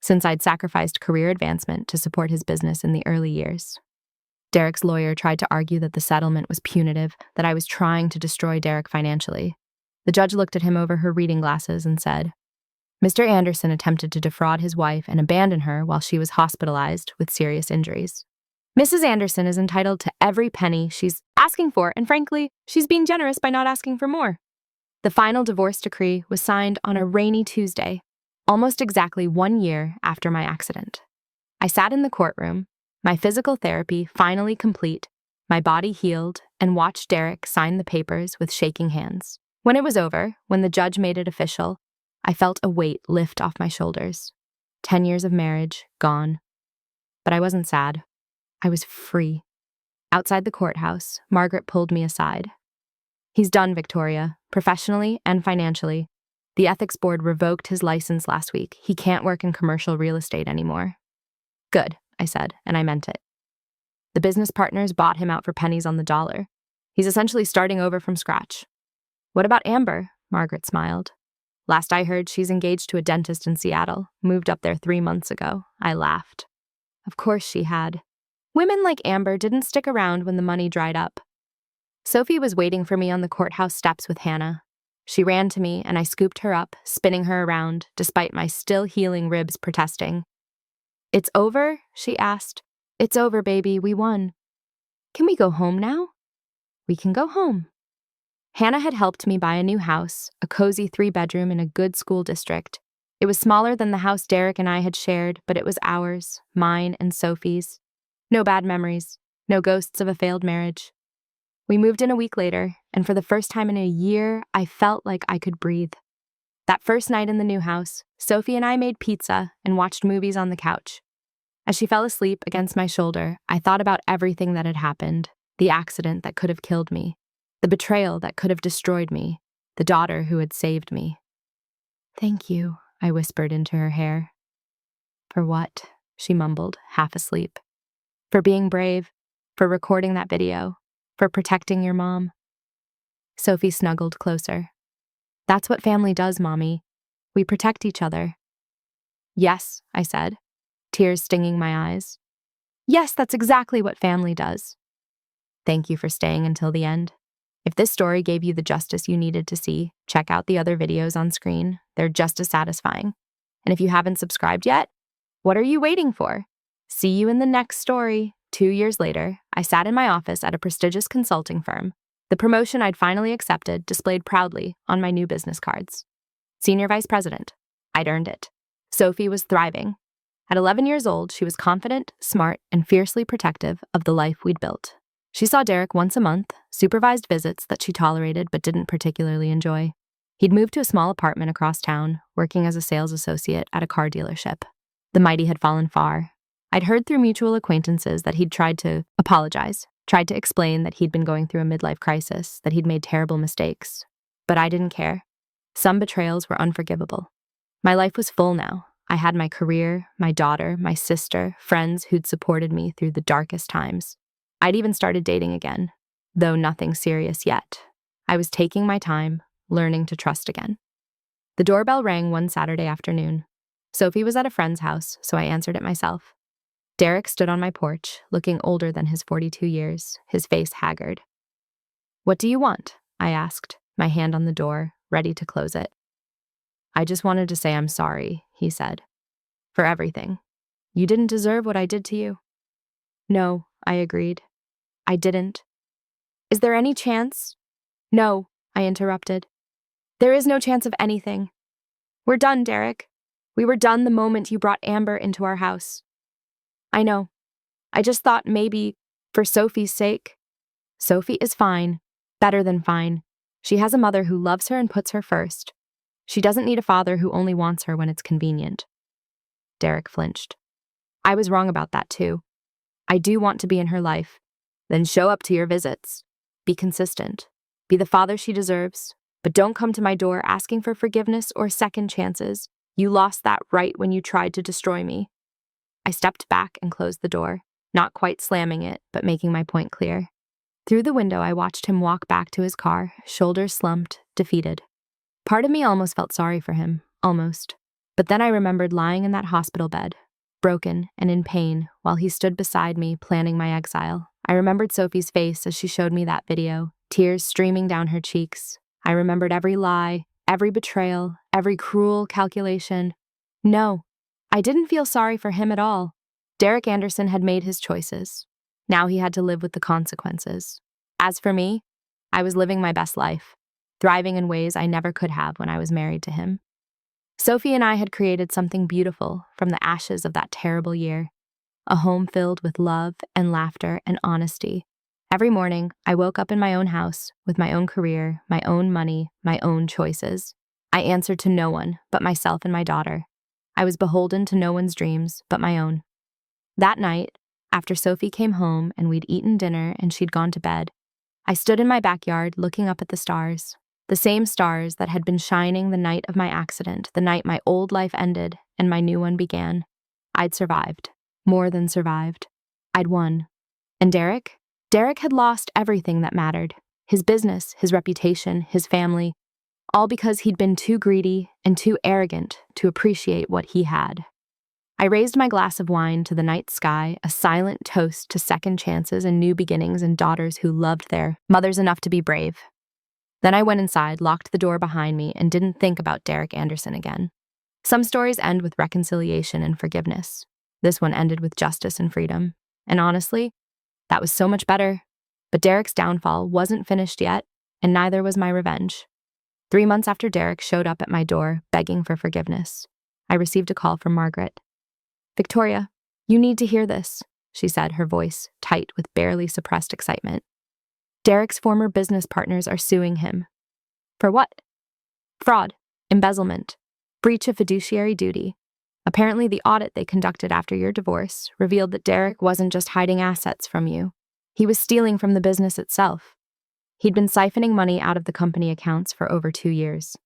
since I'd sacrificed career advancement to support his business in the early years. Derek's lawyer tried to argue that the settlement was punitive, that I was trying to destroy Derek financially. The judge looked at him over her reading glasses and said, "Mr. Anderson attempted to defraud his wife and abandon her while she was hospitalized with serious injuries. Mrs. Anderson is entitled to every penny she's asking for, and frankly, she's being generous by not asking for more." The final divorce decree was signed on a rainy Tuesday, almost exactly 1 year after my accident. I sat in the courtroom, my physical therapy finally complete, my body healed, and watched Derek sign the papers with shaking hands. When it was over, when the judge made it official, I felt a weight lift off my shoulders. 10 years of marriage, gone. But I wasn't sad. I was free. Outside the courthouse, Margaret pulled me aside. "He's done, Victoria, professionally and financially. The ethics board revoked his license last week. He can't work in commercial real estate anymore." "Good," I said, and I meant it. The business partners bought him out for pennies on the dollar. He's essentially starting over from scratch. "What about Amber?" Margaret smiled. "Last I heard, she's engaged to a dentist in Seattle, moved up there 3 months ago." I laughed. Of course she had. Women like Amber didn't stick around when the money dried up. Sophie was waiting for me on the courthouse steps with Hannah. She ran to me, and I scooped her up, spinning her around, despite my still healing ribs protesting. "It's over?" she asked. "It's over, baby. We won." "Can we go home now?" "We can go home." Hannah had helped me buy a new house, a cozy 3-bedroom in a good school district. It was smaller than the house Derek and I had shared, but it was ours, mine and Sophie's. No bad memories, no ghosts of a failed marriage. We moved in a week later, and for the first time in a year, I felt like I could breathe. That first night in the new house, Sophie and I made pizza and watched movies on the couch. As she fell asleep against my shoulder, I thought about everything that had happened, the accident that could have killed me, the betrayal that could have destroyed me, the daughter who had saved me. "Thank you," I whispered into her hair. "For what?" she mumbled, half asleep. "For being brave, for recording that video, for protecting your mom." Sophie snuggled closer. That's what family does, Mommy. We protect each other. Yes, I said, tears stinging my eyes. Yes, that's exactly what family does. Thank you for staying until the end. If this story gave you the justice you needed to see, check out the other videos on screen. They're just as satisfying. And if you haven't subscribed yet, what are you waiting for? See you in the next story. 2 years later, I sat in my office at a prestigious consulting firm. The promotion I'd finally accepted displayed proudly on my new business cards. Senior Vice President. I'd earned it. Sophie was thriving. At 11 years old, she was confident, smart, and fiercely protective of the life we'd built. She saw Derek once a month, supervised visits that she tolerated but didn't particularly enjoy. He'd moved to a small apartment across town, working as a sales associate at a car dealership. The mighty had fallen far. I'd heard through mutual acquaintances that he'd tried to apologize, tried to explain that he'd been going through a midlife crisis, that he'd made terrible mistakes. But I didn't care. Some betrayals were unforgivable. My life was full now. I had my career, my daughter, my sister, friends who'd supported me through the darkest times. I'd even started dating again, though nothing serious yet. I was taking my time, learning to trust again. The doorbell rang one Saturday afternoon. Sophie was at a friend's house, so I answered it myself. Derek stood on my porch, looking older than his 42 years, his face haggard. What do you want? I asked, my hand on the door, ready to close it. I just wanted to say I'm sorry, he said. For everything. You didn't deserve what I did to you. No, I agreed. I didn't. Is there any chance? No, I interrupted. There is no chance of anything. We're done, Derek. We were done the moment you brought Amber into our house. I know. I just thought maybe, for Sophie's sake. Sophie is fine, better than fine. She has a mother who loves her and puts her first. She doesn't need a father who only wants her when it's convenient. Derek flinched. I was wrong about that too. I do want to be in her life. Then show up to your visits. Be consistent. Be the father she deserves. But don't come to my door asking for forgiveness or second chances. You lost that right when you tried to destroy me. I stepped back and closed the door, not quite slamming it, but making my point clear. Through the window, I watched him walk back to his car, shoulders slumped, defeated. Part of me almost felt sorry for him, almost. But then I remembered lying in that hospital bed, broken and in pain, while he stood beside me planning my exile. I remembered Sophie's face as she showed me that video, tears streaming down her cheeks. I remembered every lie, every betrayal, every cruel calculation. No, I didn't feel sorry for him at all. Derek Anderson had made his choices. Now he had to live with the consequences. As for me, I was living my best life, thriving in ways I never could have when I was married to him. Sophie and I had created something beautiful from the ashes of that terrible year. A home filled with love and laughter and honesty. Every morning, I woke up in my own house, with my own career, my own money, my own choices. I answered to no one but myself and my daughter. I was beholden to no one's dreams but my own. That night, after Sophie came home and we'd eaten dinner and she'd gone to bed, I stood in my backyard looking up at the stars. The same stars that had been shining the night of my accident, the night my old life ended and my new one began. I'd survived. More than survived. I'd won. And Derek? Derek had lost everything that mattered. His business, his reputation, his family. All because he'd been too greedy and too arrogant to appreciate what he had. I raised my glass of wine to the night sky, a silent toast to second chances and new beginnings and daughters who loved their mothers enough to be brave. Then I went inside, locked the door behind me, and didn't think about Derek Anderson again. Some stories end with reconciliation and forgiveness. This one ended with justice and freedom. And honestly, that was so much better. But Derek's downfall wasn't finished yet, and neither was my revenge. 3 months after Derek showed up at my door, begging for forgiveness, I received a call from Margaret. Victoria, you need to hear this, she said, her voice tight with barely suppressed excitement. Derek's former business partners are suing him. For what? Fraud, embezzlement, breach of fiduciary duty. Apparently, the audit they conducted after your divorce revealed that Derek wasn't just hiding assets from you. He was stealing from the business itself. He'd been siphoning money out of the company accounts for over 2 years.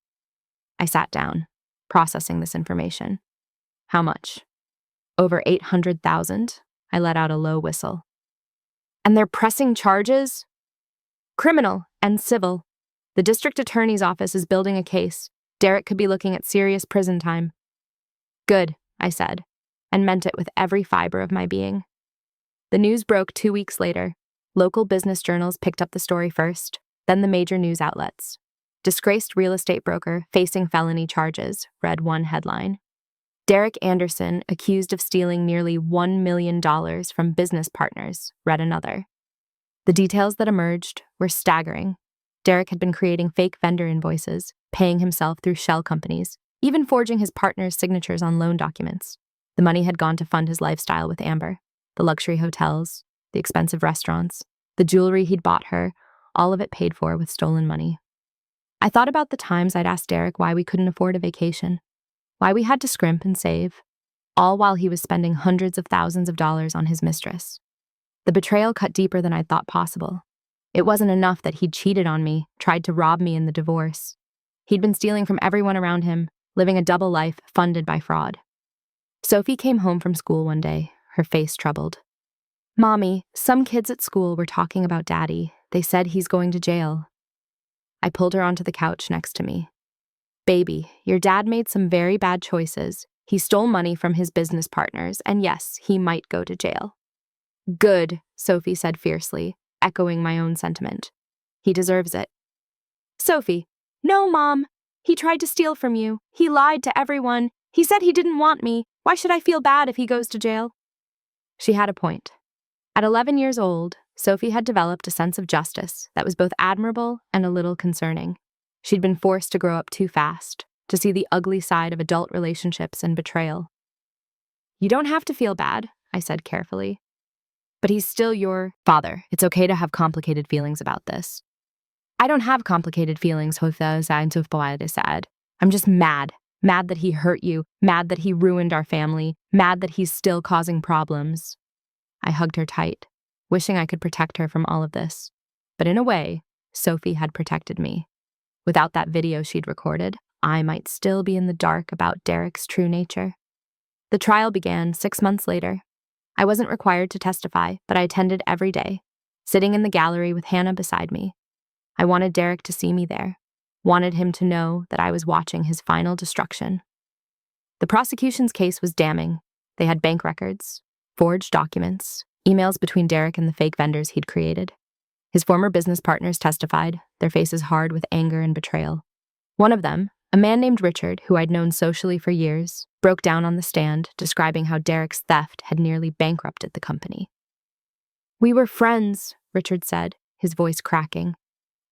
I sat down, processing this information. How much? Over $800,000. I let out a low whistle. And they're pressing charges? Criminal and civil. The district attorney's office is building a case. Derek could be looking at serious prison time. Good, I said, and meant it with every fiber of my being. The news broke 2 weeks later. Local business journals picked up the story first, then the major news outlets. Disgraced real estate broker facing felony charges, read one headline. Derek Anderson accused of stealing nearly $1 million from business partners, read another. The details that emerged were staggering. Derek had been creating fake vendor invoices, paying himself through shell companies, even forging his partner's signatures on loan documents. The money had gone to fund his lifestyle with Amber, the luxury hotels, the expensive restaurants, the jewelry he'd bought her, all of it paid for with stolen money. I thought about the times I'd asked Derek why we couldn't afford a vacation, why we had to scrimp and save, all while he was spending hundreds of thousands of dollars on his mistress. The betrayal cut deeper than I'd thought possible. It wasn't enough that he'd cheated on me, tried to rob me in the divorce. He'd been stealing from everyone around him, living a double life funded by fraud. Sophie came home from school one day, her face troubled. "Mommy, some kids at school were talking about Daddy. They said he's going to jail." I pulled her onto the couch next to me. "Baby, your dad made some very bad choices. He stole money from his business partners, and yes, he might go to jail." "Good," Sophie said fiercely, echoing my own sentiment. "He deserves it." "Sophie, no, Mom. He tried to steal from you. He lied to everyone. He said he didn't want me. Why should I feel bad if he goes to jail?" She had a point. At 11 years old, Sophie had developed a sense of justice that was both admirable and a little concerning. She'd been forced to grow up too fast, to see the ugly side of adult relationships and betrayal. "You don't have to feel bad," I said carefully. "But he's still your father. It's okay to have complicated feelings about this." "I don't have complicated feelings, sad. I'm just mad. Mad that he hurt you, mad that he ruined our family, mad that he's still causing problems." I hugged her tight, wishing I could protect her from all of this. But in a way, Sophie had protected me. Without that video she'd recorded, I might still be in the dark about Derek's true nature. The trial began 6 months later. I wasn't required to testify, but I attended every day, sitting in the gallery with Hannah beside me. I wanted Derek to see me there, wanted him to know that I was watching his final destruction. The prosecution's case was damning. They had bank records, forged documents, emails between Derek and the fake vendors he'd created. His former business partners testified, their faces hard with anger and betrayal. One of them, a man named Richard, who I'd known socially for years, broke down on the stand, describing how Derek's theft had nearly bankrupted the company. "We were friends," Richard said, his voice cracking.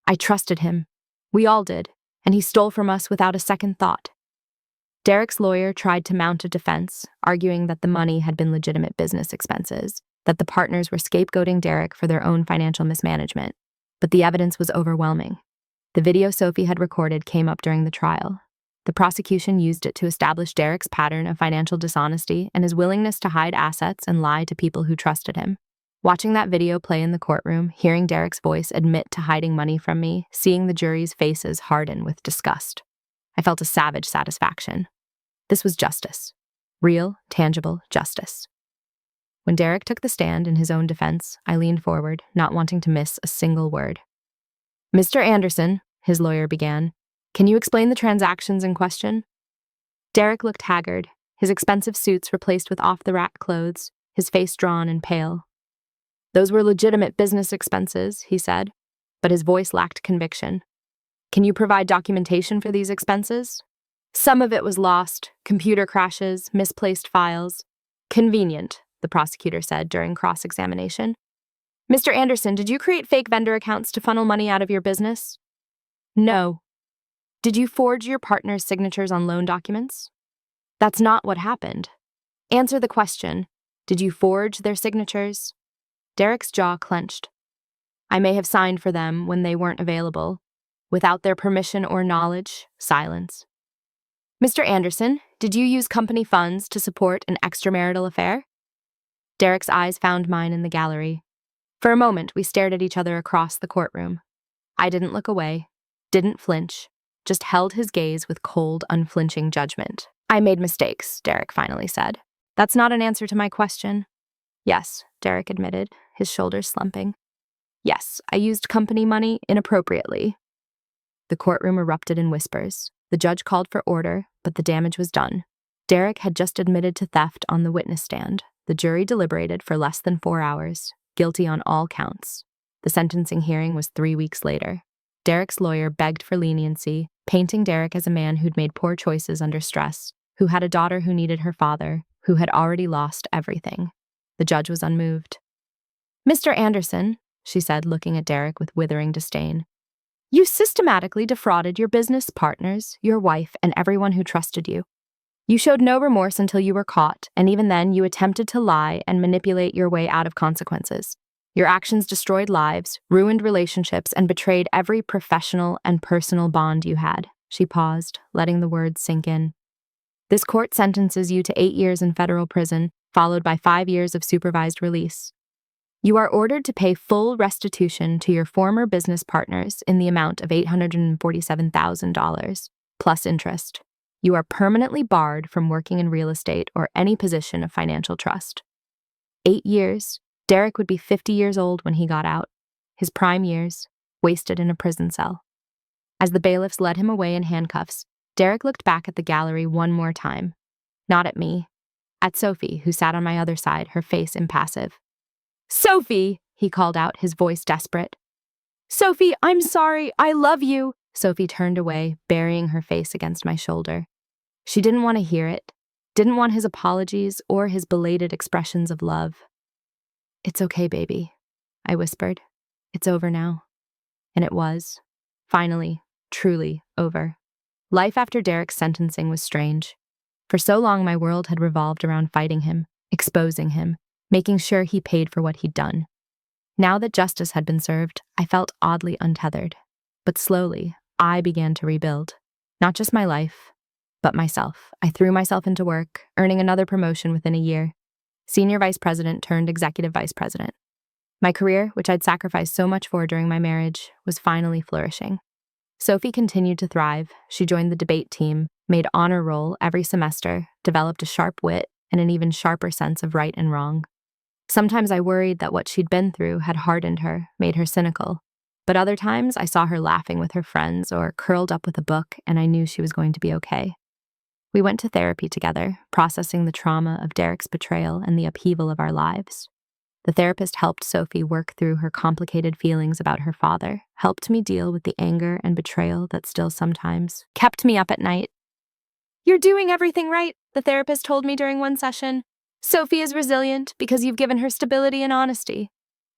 "I trusted him. We all did, and he stole from us without a second thought." Derek's lawyer tried to mount a defense, arguing that the money had been legitimate business expenses, that the partners were scapegoating Derek for their own financial mismanagement. But the evidence was overwhelming. The video Sophie had recorded came up during the trial. The prosecution used it to establish Derek's pattern of financial dishonesty and his willingness to hide assets and lie to people who trusted him. Watching that video play in the courtroom, hearing Derek's voice admit to hiding money from me, seeing the jury's faces harden with disgust, I felt a savage satisfaction. This was justice. Real, tangible justice. When Derek took the stand in his own defense, I leaned forward, not wanting to miss a single word. "Mr. Anderson," his lawyer began, "can you explain the transactions in question?" Derek looked haggard, his expensive suits replaced with off-the-rack clothes, his face drawn and pale. "Those were legitimate business expenses," he said, but his voice lacked conviction. "Can you provide documentation for these expenses?" "Some of it was lost, computer crashes, misplaced files." "Convenient," the prosecutor said during cross-examination. "Mr. Anderson, did you create fake vendor accounts to funnel money out of your business?" "No." "Did you forge your partner's signatures on loan documents?" "That's not what happened." "Answer the question. Did you forge their signatures?" Derek's jaw clenched. "I may have signed for them when they weren't available. Without their permission or knowledge, silence." "Mr. Anderson, did you use company funds to support an extramarital affair?" Derek's eyes found mine in the gallery. For a moment, we stared at each other across the courtroom. I didn't look away, didn't flinch, just held his gaze with cold, unflinching judgment. "I made mistakes," Derek finally said. "That's not an answer to my question." "Yes," Derek admitted, his shoulders slumping. "Yes, I used company money inappropriately." The courtroom erupted in whispers. The judge called for order, but the damage was done. Derek had just admitted to theft on the witness stand. The jury deliberated for less than 4 hours, guilty on all counts. The sentencing hearing was 3 weeks later. Derek's lawyer begged for leniency, painting Derek as a man who'd made poor choices under stress, who had a daughter who needed her father, who had already lost everything. The judge was unmoved. "Mr. Anderson," she said, looking at Derek with withering disdain, "you systematically defrauded your business partners, your wife, and everyone who trusted you. You showed no remorse until you were caught, and even then you attempted to lie and manipulate your way out of consequences. Your actions destroyed lives, ruined relationships, and betrayed every professional and personal bond you had." She paused, letting the words sink in. "This court sentences you to 8 years in federal prison, followed by 5 years of supervised release. You are ordered to pay full restitution to your former business partners in the amount of $847,000, plus interest. You are permanently barred from working in real estate or any position of financial trust." 8 years. Derek would be 50 years old when he got out. His prime years, wasted in a prison cell. As the bailiffs led him away in handcuffs, Derek looked back at the gallery one more time. Not at me. At Sophie, who sat on my other side, her face impassive. "Sophie!" he called out, his voice desperate. "Sophie, I'm sorry. I love you." Sophie turned away, burying her face against my shoulder. She didn't want to hear it, didn't want his apologies or his belated expressions of love. "It's okay, baby," I whispered. "It's over now." And it was. Finally, truly over. Life after Derek's sentencing was strange. For so long, my world had revolved around fighting him, exposing him, making sure he paid for what he'd done. Now that justice had been served, I felt oddly untethered. But slowly, I began to rebuild. Not just my life, but myself. I threw myself into work, earning another promotion within a year. Senior vice president turned executive vice president. My career, which I'd sacrificed so much for during my marriage, was finally flourishing. Sophie continued to thrive. She joined the debate team, made honor roll every semester, developed a sharp wit and an even sharper sense of right and wrong. Sometimes I worried that what she'd been through had hardened her, made her cynical. But other times I saw her laughing with her friends or curled up with a book, and I knew she was going to be okay. We went to therapy together, processing the trauma of Derek's betrayal and the upheaval of our lives. The therapist helped Sophie work through her complicated feelings about her father, helped me deal with the anger and betrayal that still sometimes kept me up at night. "You're doing everything right," the therapist told me during one session. "Sophie is resilient because you've given her stability and honesty.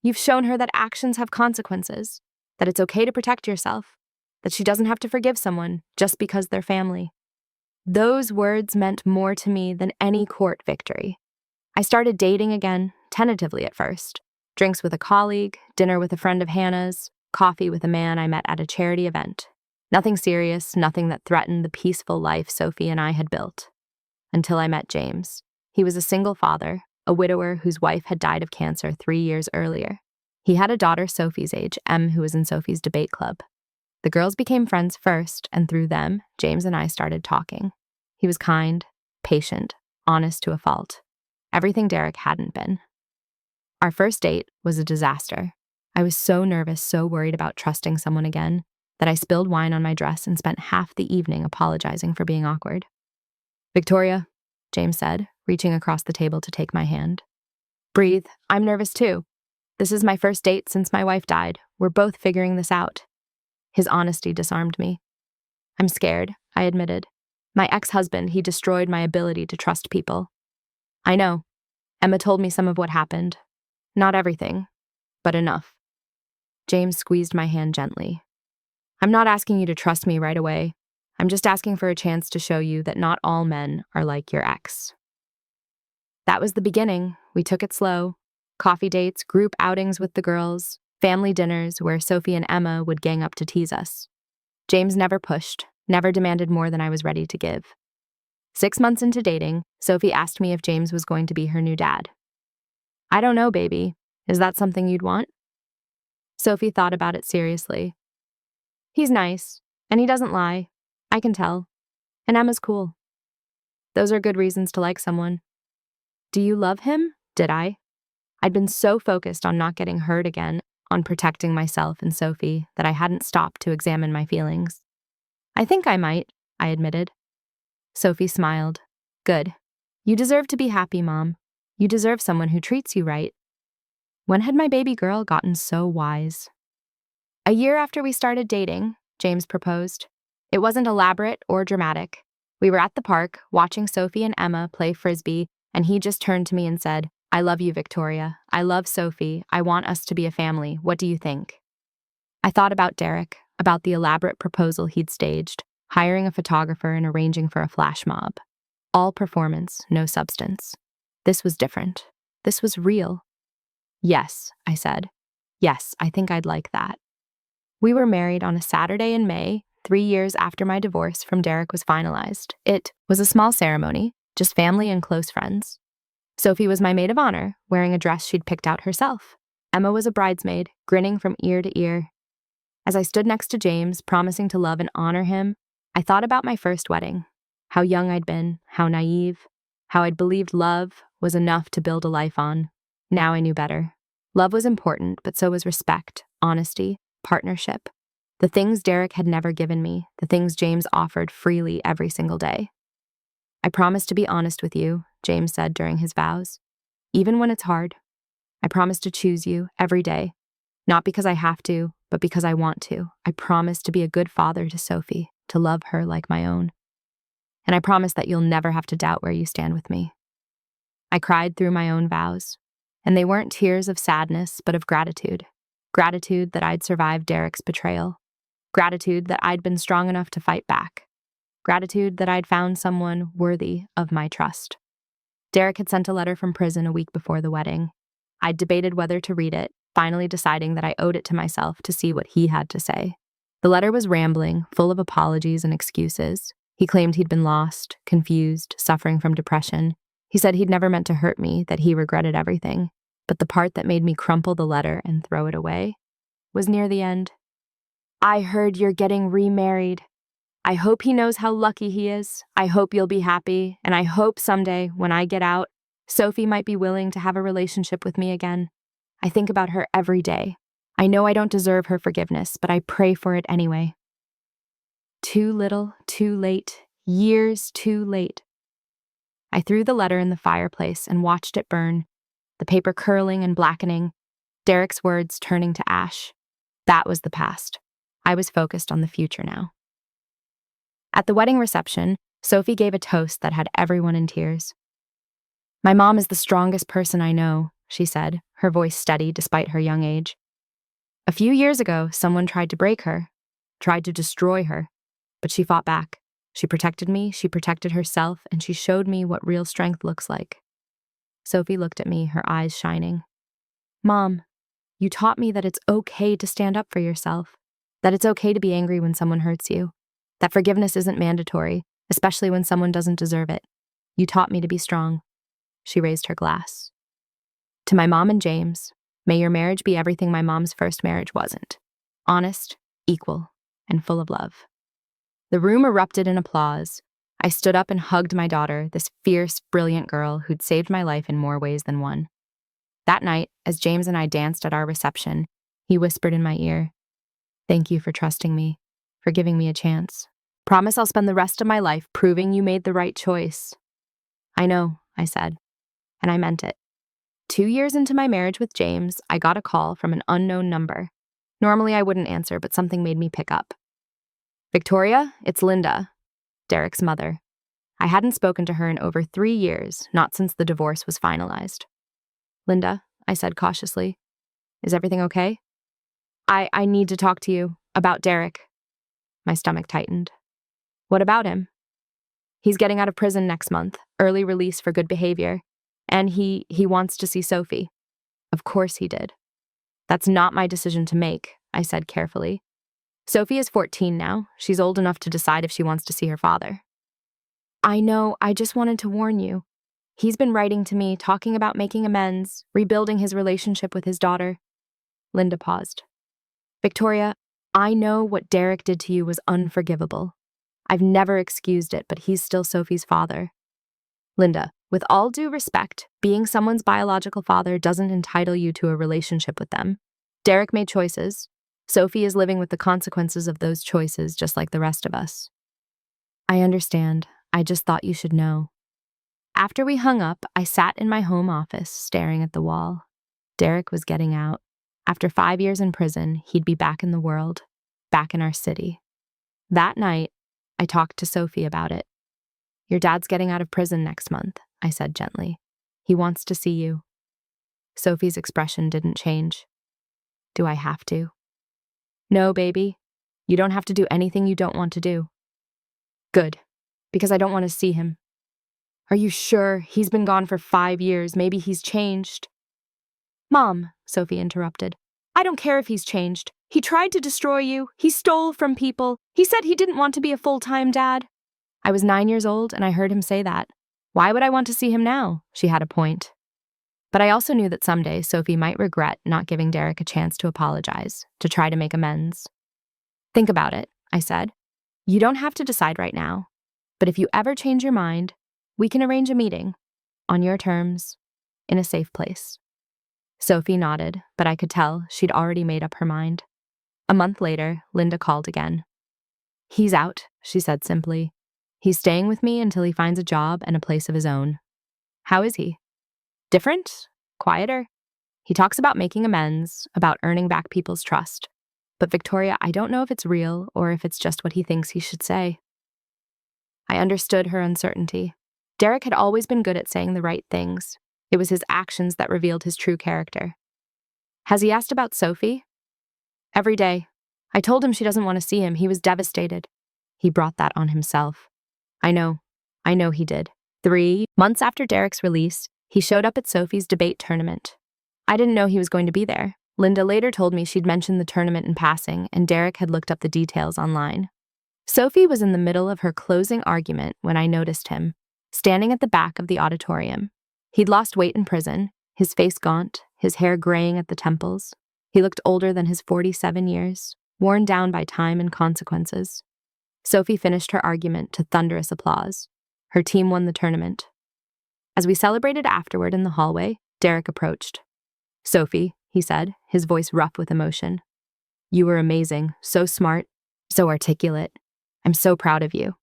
You've shown her that actions have consequences, that it's okay to protect yourself, that she doesn't have to forgive someone just because they're family." Those words meant more to me than any court victory. I started dating again, tentatively at first. Drinks with a colleague, dinner with a friend of Hannah's, coffee with a man I met at a charity event. Nothing serious, nothing that threatened the peaceful life Sophie and I had built. Until I met James. He was a single father, a widower whose wife had died of cancer 3 years earlier. He had a daughter Sophie's age, Em, who was in Sophie's debate club. The girls became friends first, and through them, James and I started talking. He was kind, patient, honest to a fault. Everything Derek hadn't been. Our first date was a disaster. I was so nervous, so worried about trusting someone again, that I spilled wine on my dress and spent half the evening apologizing for being awkward. "Victoria," James said, reaching across the table to take my hand. "Breathe. I'm nervous too. This is my first date since my wife died. We're both figuring this out." His honesty disarmed me. "I'm scared," I admitted. "My ex-husband, he destroyed my ability to trust people." "I know. Emma told me some of what happened. Not everything, but enough." James squeezed my hand gently. "I'm not asking you to trust me right away. I'm just asking for a chance to show you that not all men are like your ex." That was the beginning. We took it slow. Coffee dates, group outings with the girls, family dinners where Sophie and Emma would gang up to tease us. James never pushed, never demanded more than I was ready to give. 6 months into dating, Sophie asked me if James was going to be her new dad. "I don't know, baby. Is that something you'd want?" Sophie thought about it seriously. "He's nice, and he doesn't lie. I can tell. And Emma's cool. Those are good reasons to like someone." "Do you love him?" Did I? I'd been so focused on not getting hurt again, on protecting myself and Sophie, that I hadn't stopped to examine my feelings. I think I might, I admitted. Sophie smiled. Good. You deserve to be happy, Mom. You deserve someone who treats you right. When had my baby girl gotten so wise? A year after we started dating, James proposed. It wasn't elaborate or dramatic. We were at the park, watching Sophie and Emma play frisbee, and he just turned to me and said, I love you, Victoria. I love Sophie. I want us to be a family. What do you think? I thought about Derek, about the elaborate proposal he'd staged, hiring a photographer and arranging for a flash mob. All performance, no substance. This was different. This was real. Yes, I said. Yes, I think I'd like that. We were married on a Saturday in May, 3 years after my divorce from Derek was finalized. It was a small ceremony, just family and close friends. Sophie was my maid of honor, wearing a dress she'd picked out herself. Emma was a bridesmaid, grinning from ear to ear. As I stood next to James, promising to love and honor him, I thought about my first wedding. How young I'd been, how naive, how I'd believed love was enough to build a life on. Now I knew better. Love was important, but so was respect, honesty, partnership. The things Derek had never given me, the things James offered freely every single day. I promise to be honest with you, James said during his vows. Even when it's hard. I promise to choose you every day. Not because I have to, but because I want to. I promise to be a good father to Sophie, to love her like my own. And I promise that you'll never have to doubt where you stand with me. I cried through my own vows, and they weren't tears of sadness, but of gratitude. Gratitude that I'd survived Derek's betrayal. Gratitude that I'd been strong enough to fight back. Gratitude that I'd found someone worthy of my trust. Derek had sent a letter from prison a week before the wedding. I'd debated whether to read it, finally deciding that I owed it to myself to see what he had to say. The letter was rambling, full of apologies and excuses. He claimed he'd been lost, confused, suffering from depression. He said he'd never meant to hurt me, that he regretted everything. But the part that made me crumple the letter and throw it away was near the end. I heard you're getting remarried. I hope he knows how lucky he is. I hope you'll be happy, and I hope someday, when I get out, Sophie might be willing to have a relationship with me again. I think about her every day. I know I don't deserve her forgiveness, but I pray for it anyway. Too little, too late, years too late. I threw the letter in the fireplace and watched it burn, the paper curling and blackening, Derek's words turning to ash. That was the past. I was focused on the future now. At the wedding reception, Sophie gave a toast that had everyone in tears. My mom is the strongest person I know, she said, her voice steady despite her young age. A few years ago, someone tried to break her, tried to destroy her, but she fought back. She protected me, she protected herself, and she showed me what real strength looks like. Sophie looked at me, her eyes shining. Mom, you taught me that it's okay to stand up for yourself, that it's okay to be angry when someone hurts you, that forgiveness isn't mandatory, especially when someone doesn't deserve it. You taught me to be strong. She raised her glass. To my mom and James, may your marriage be everything my mom's first marriage wasn't. Honest, equal, and full of love. The room erupted in applause. I stood up and hugged my daughter, this fierce, brilliant girl who'd saved my life in more ways than one. That night, as James and I danced at our reception, he whispered in my ear, "Thank you for trusting me, for giving me a chance. Promise I'll spend the rest of my life proving you made the right choice." I know, I said, and I meant it. 2 years into my marriage with James, I got a call from an unknown number. Normally I wouldn't answer, but something made me pick up. Victoria, it's Linda, Derek's mother. I hadn't spoken to her in over 3 years, not since the divorce was finalized. Linda, I said cautiously, is everything okay? I need to talk to you about Derek. My stomach tightened. What about him? He's getting out of prison next month, early release for good behavior, and he wants to see Sophie. Of course he did. That's not my decision to make, I said carefully. Sophie is 14 now. She's old enough to decide if she wants to see her father. I know, I just wanted to warn you. He's been writing to me, talking about making amends, rebuilding his relationship with his daughter. Linda paused. Victoria, I know what Derek did to you was unforgivable. I've never excused it, but he's still Sophie's father. Linda, with all due respect, being someone's biological father doesn't entitle you to a relationship with them. Derek made choices. Sophie is living with the consequences of those choices just like the rest of us. I understand. I just thought you should know. After we hung up, I sat in my home office staring at the wall. Derek was getting out. After 5 years in prison, he'd be back in the world, back in our city. That night, I talked to Sophie about it. Your dad's getting out of prison next month, I said gently. He wants to see you. Sophie's expression didn't change. Do I have to? No, baby. You don't have to do anything you don't want to do. Good, because I don't want to see him. Are you sure? He's been gone for 5 years. Maybe he's changed. Mom, Sophie interrupted. I don't care if he's changed. He tried to destroy you. He stole from people. He said he didn't want to be a full-time dad. I was 9 years old and I heard him say that. Why would I want to see him now? She had a point. But I also knew that someday Sophie might regret not giving Derek a chance to apologize, to try to make amends. Think about it, I said. You don't have to decide right now. But if you ever change your mind, we can arrange a meeting, on your terms, in a safe place. Sophie nodded, but I could tell she'd already made up her mind. A month later, Linda called again. He's out, she said simply. He's staying with me until he finds a job and a place of his own. How is he? Different? Quieter? He talks about making amends, about earning back people's trust. But Victoria, I don't know if it's real or if it's just what he thinks he should say. I understood her uncertainty. Derek had always been good at saying the right things. It was his actions that revealed his true character. Has he asked about Sophie? Every day. I told him she doesn't want to see him. He was devastated. He brought that on himself. I know he did. 3 months after Derek's release, he showed up at Sophie's debate tournament. I didn't know he was going to be there. Linda later told me she'd mentioned the tournament in passing, and Derek had looked up the details online. Sophie was in the middle of her closing argument when I noticed him, standing at the back of the auditorium. He'd lost weight in prison, his face gaunt, his hair graying at the temples. He looked older than his 47 years, worn down by time and consequences. Sophie finished her argument to thunderous applause. Her team won the tournament. As we celebrated afterward in the hallway, Derek approached. Sophie, he said, his voice rough with emotion. You were amazing, so smart, so articulate. I'm so proud of you.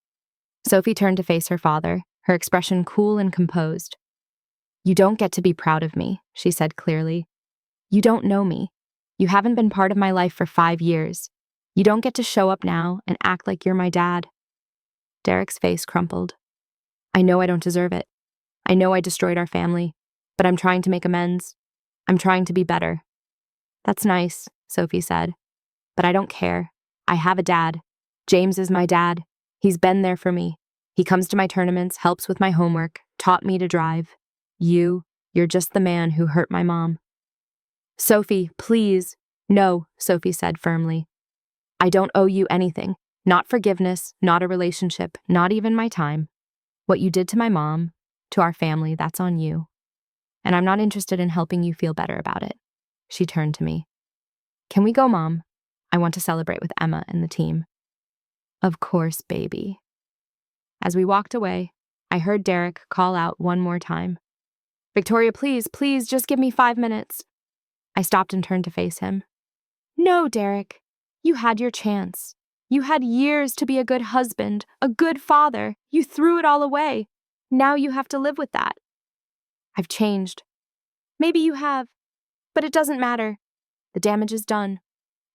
Sophie turned to face her father, her expression cool and composed. You don't get to be proud of me, she said clearly. You don't know me. You haven't been part of my life for 5 years. You don't get to show up now and act like you're my dad. Derek's face crumpled. I know I don't deserve it. I know I destroyed our family, but I'm trying to make amends. I'm trying to be better. That's nice, Sophie said. But I don't care. I have a dad. James is my dad. He's been there for me. He comes to my tournaments, helps with my homework, taught me to drive. You're just the man who hurt my mom. Sophie, please. No, Sophie said firmly. I don't owe you anything. Not forgiveness, not a relationship, not even my time. What you did to my mom, to our family, that's on you. And I'm not interested in helping you feel better about it. She turned to me. Can we go, Mom? I want to celebrate with Emma and the team. Of course, baby. As we walked away, I heard Derek call out one more time. Victoria, please, just give me 5 minutes. I stopped and turned to face him. No, Derek. You had your chance. You had years to be a good husband, a good father. You threw it all away. Now you have to live with that. I've changed. Maybe you have, but it doesn't matter. The damage is done.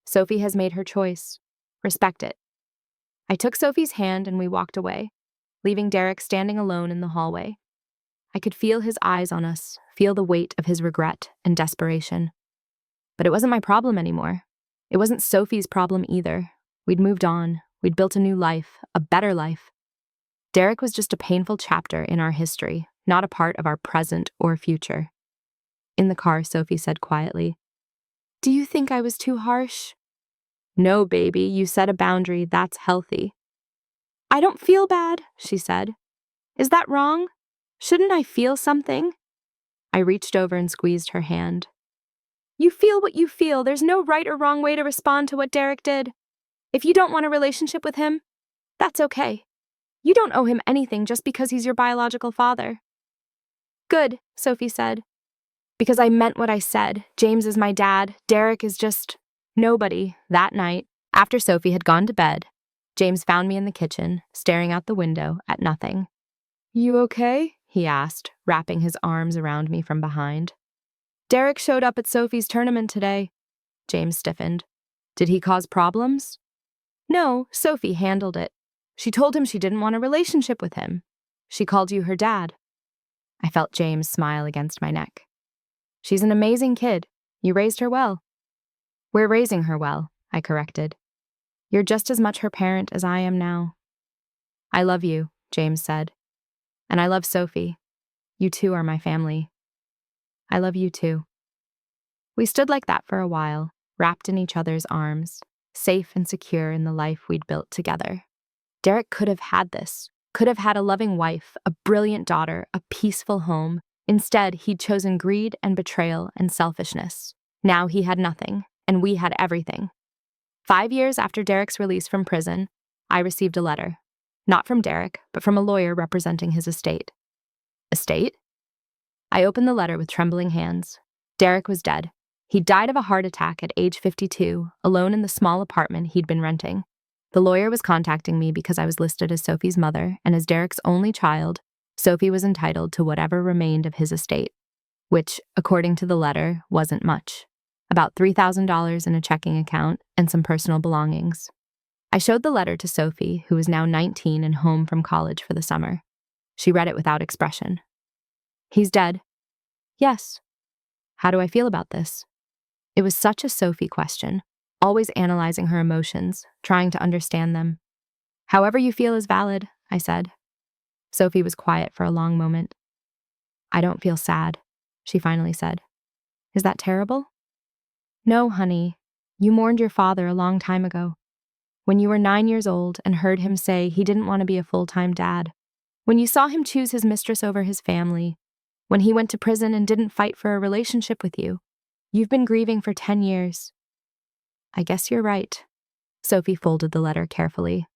Sophie has made her choice. Respect it. I took Sophie's hand and we walked away, leaving Derek standing alone in the hallway. I could feel his eyes on us, feel the weight of his regret and desperation. But it wasn't my problem anymore. It wasn't Sophie's problem either. We'd moved on. We'd built a new life, a better life. Derek was just a painful chapter in our history, not a part of our present or future. In the car, Sophie said quietly, Do you think I was too harsh? No, baby, you set a boundary. That's healthy. I don't feel bad, she said. Is that wrong? Shouldn't I feel something? I reached over and squeezed her hand. You feel what you feel. There's no right or wrong way to respond to what Derek did. If you don't want a relationship with him, that's okay. You don't owe him anything just because he's your biological father. Good, Sophie said. Because I meant what I said. James is my dad. Derek is just Nobody, that night, after Sophie had gone to bed, James found me in the kitchen, staring out the window at nothing. "You okay?" he asked, wrapping his arms around me from behind. "Derek showed up at Sophie's tournament today." James stiffened. "Did he cause problems?" "No, Sophie handled it. She told him she didn't want a relationship with him. She called you her dad." I felt James smile against my neck. "She's an amazing kid. You raised her well." "We're raising her well," I corrected. "You're just as much her parent as I am now." "I love you," James said. "And I love Sophie. You two are my family." "I love you too." We stood like that for a while, wrapped in each other's arms, safe and secure in the life we'd built together. Derek could have had this, could have had a loving wife, a brilliant daughter, a peaceful home. Instead, he'd chosen greed and betrayal and selfishness. Now he had nothing, and we had everything. 5 years after Derek's release from prison, I received a letter. Not from Derek, but from a lawyer representing his estate. Estate? I opened the letter with trembling hands. Derek was dead. He died of a heart attack at age 52, alone in the small apartment he'd been renting. The lawyer was contacting me because I was listed as Sophie's mother, and as Derek's only child, Sophie was entitled to whatever remained of his estate, which, according to the letter, wasn't much. About $3,000 in a checking account and some personal belongings. I showed the letter to Sophie, who was now 19 and home from college for the summer. She read it without expression. "He's dead." "Yes." "How do I feel about this?" It was such a Sophie question, always analyzing her emotions, trying to understand them. "However you feel is valid," I said. Sophie was quiet for a long moment. "I don't feel sad," she finally said. "Is that terrible?" "No, honey. You mourned your father a long time ago. When you were 9 years old and heard him say he didn't want to be a full-time dad. When you saw him choose his mistress over his family. When he went to prison and didn't fight for a relationship with you. You've been grieving for 10 years. "I guess you're right." Sophie folded the letter carefully.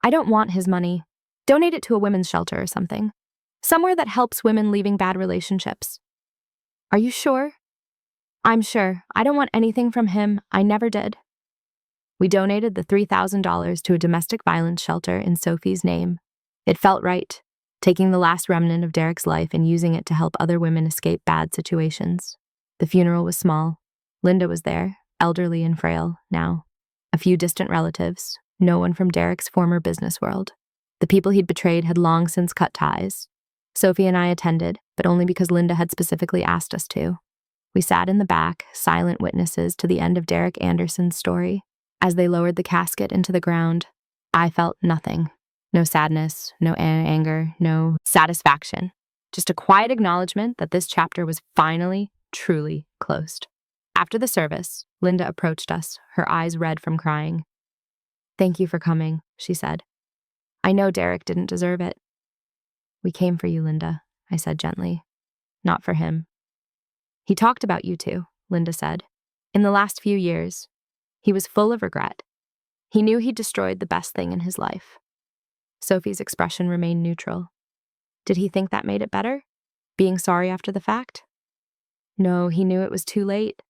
"I don't want his money. Donate it to a women's shelter or something. Somewhere that helps women leaving bad relationships." "Are you sure?" "I'm sure. I don't want anything from him. I never did." We donated the $3,000 to a domestic violence shelter in Sophie's name. It felt right, taking the last remnant of Derek's life and using it to help other women escape bad situations. The funeral was small. Linda was there, elderly and frail now. A few distant relatives, no one from Derek's former business world. The people he'd betrayed had long since cut ties. Sophie and I attended, but only because Linda had specifically asked us to. We sat in the back, silent witnesses to the end of Derek Anderson's story. As they lowered the casket into the ground, I felt nothing. No sadness, no anger, no satisfaction. Just a quiet acknowledgement that this chapter was finally, truly closed. After the service, Linda approached us, her eyes red from crying. "Thank you for coming," she said. "I know Derek didn't deserve it." "We came for you, Linda," I said gently. "Not for him." "He talked about you two," Linda said. "In the last few years, he was full of regret. He knew he'd destroyed the best thing in his life." Sophie's expression remained neutral. "Did he think that made it better? Being sorry after the fact?" "No, he knew it was too late.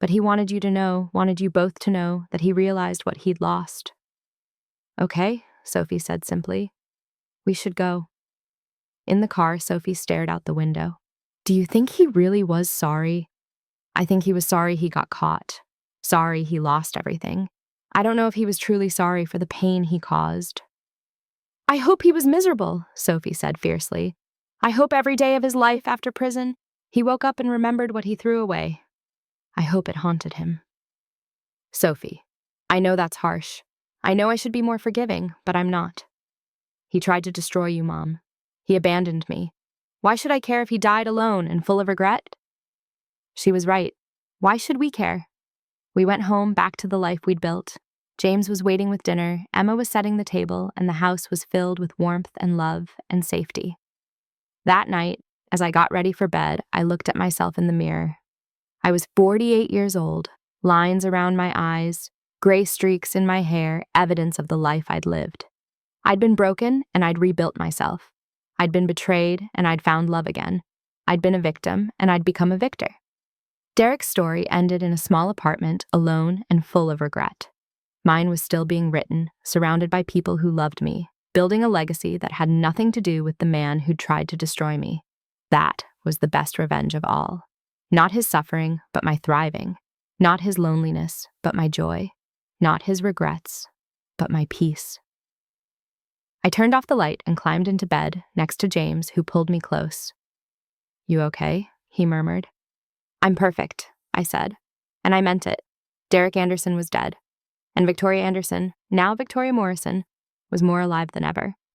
But he wanted you to know, wanted you both to know, that he realized what he'd lost." "Okay," Sophie said simply. "We should go." In the car, Sophie stared out the window. "Do you think he really was sorry?" "I think he was sorry he got caught. Sorry he lost everything. I don't know if he was truly sorry for the pain he caused." "I hope he was miserable," Sophie said fiercely. "I hope every day of his life after prison, he woke up and remembered what he threw away. I hope it haunted him." "Sophie, I know that's harsh. I know I should be more forgiving, but I'm not. He tried to destroy you, Mom. He abandoned me. Why should I care if he died alone and full of regret?" She was right. Why should we care? We went home, back to the life we'd built. James was waiting with dinner, Emma was setting the table, and the house was filled with warmth and love and safety. That night, as I got ready for bed, I looked at myself in the mirror. I was 48 years old, lines around my eyes, gray streaks in my hair, evidence of the life I'd lived. I'd been broken, and I'd rebuilt myself. I'd been betrayed, and I'd found love again. I'd been a victim, and I'd become a victor. Derek's story ended in a small apartment, alone and full of regret. Mine was still being written, surrounded by people who loved me, building a legacy that had nothing to do with the man who'd tried to destroy me. That was the best revenge of all. Not his suffering, but my thriving. Not his loneliness, but my joy. Not his regrets, but my peace. I turned off the light and climbed into bed next to James, who pulled me close. "You okay?" he murmured. "I'm perfect," I said. And I meant it. Derek Anderson was dead. And Victoria Anderson, now Victoria Morrison, was more alive than ever.